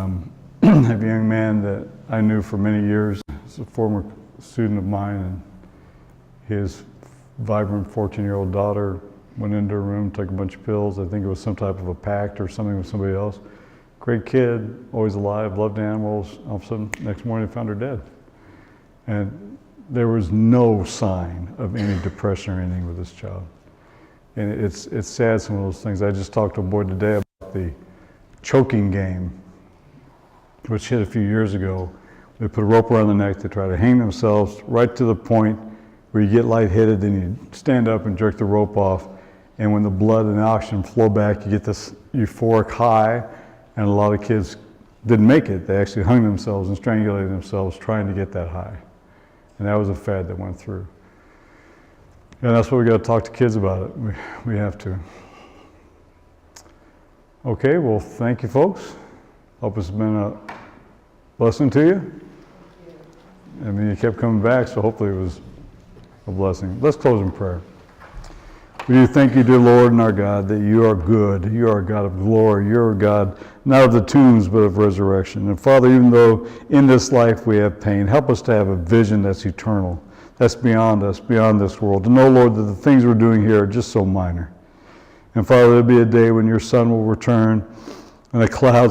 have a young man that I knew for many years, he's a former student of mine, and his vibrant 14-year-old daughter went into a room, took a bunch of pills. I think it was some type of a pact or something with somebody else. Great kid, always alive, loved animals. All of a sudden, next morning, they found her dead. And there was no sign of any depression or anything with this child. And it's sad, some of those things. I just talked to a boy today about the choking game, which hit a few years ago. They put a rope around the neck to try to hang themselves right to the point where you get lightheaded, then you stand up and jerk the rope off. And when the blood and the oxygen flow back, you get this euphoric high. And a lot of kids didn't make it. They actually hung themselves and strangulated themselves trying to get that high. And that was a fad that went through. And that's what we got to talk to kids about it. We have to. Okay, well, thank you, folks. Hope it's been a blessing to you. I mean, you kept coming back, so hopefully it was a blessing. Let's close in prayer. We do thank you, dear Lord and our God, that you are good. You are a God of glory. You're a God not of the tombs, but of resurrection. And Father, even though in this life we have pain, help us to have a vision that's eternal, that's beyond us, beyond this world. To know, Lord, that the things we're doing here are just so minor. And Father, there'll be a day when your Son will return and the clouds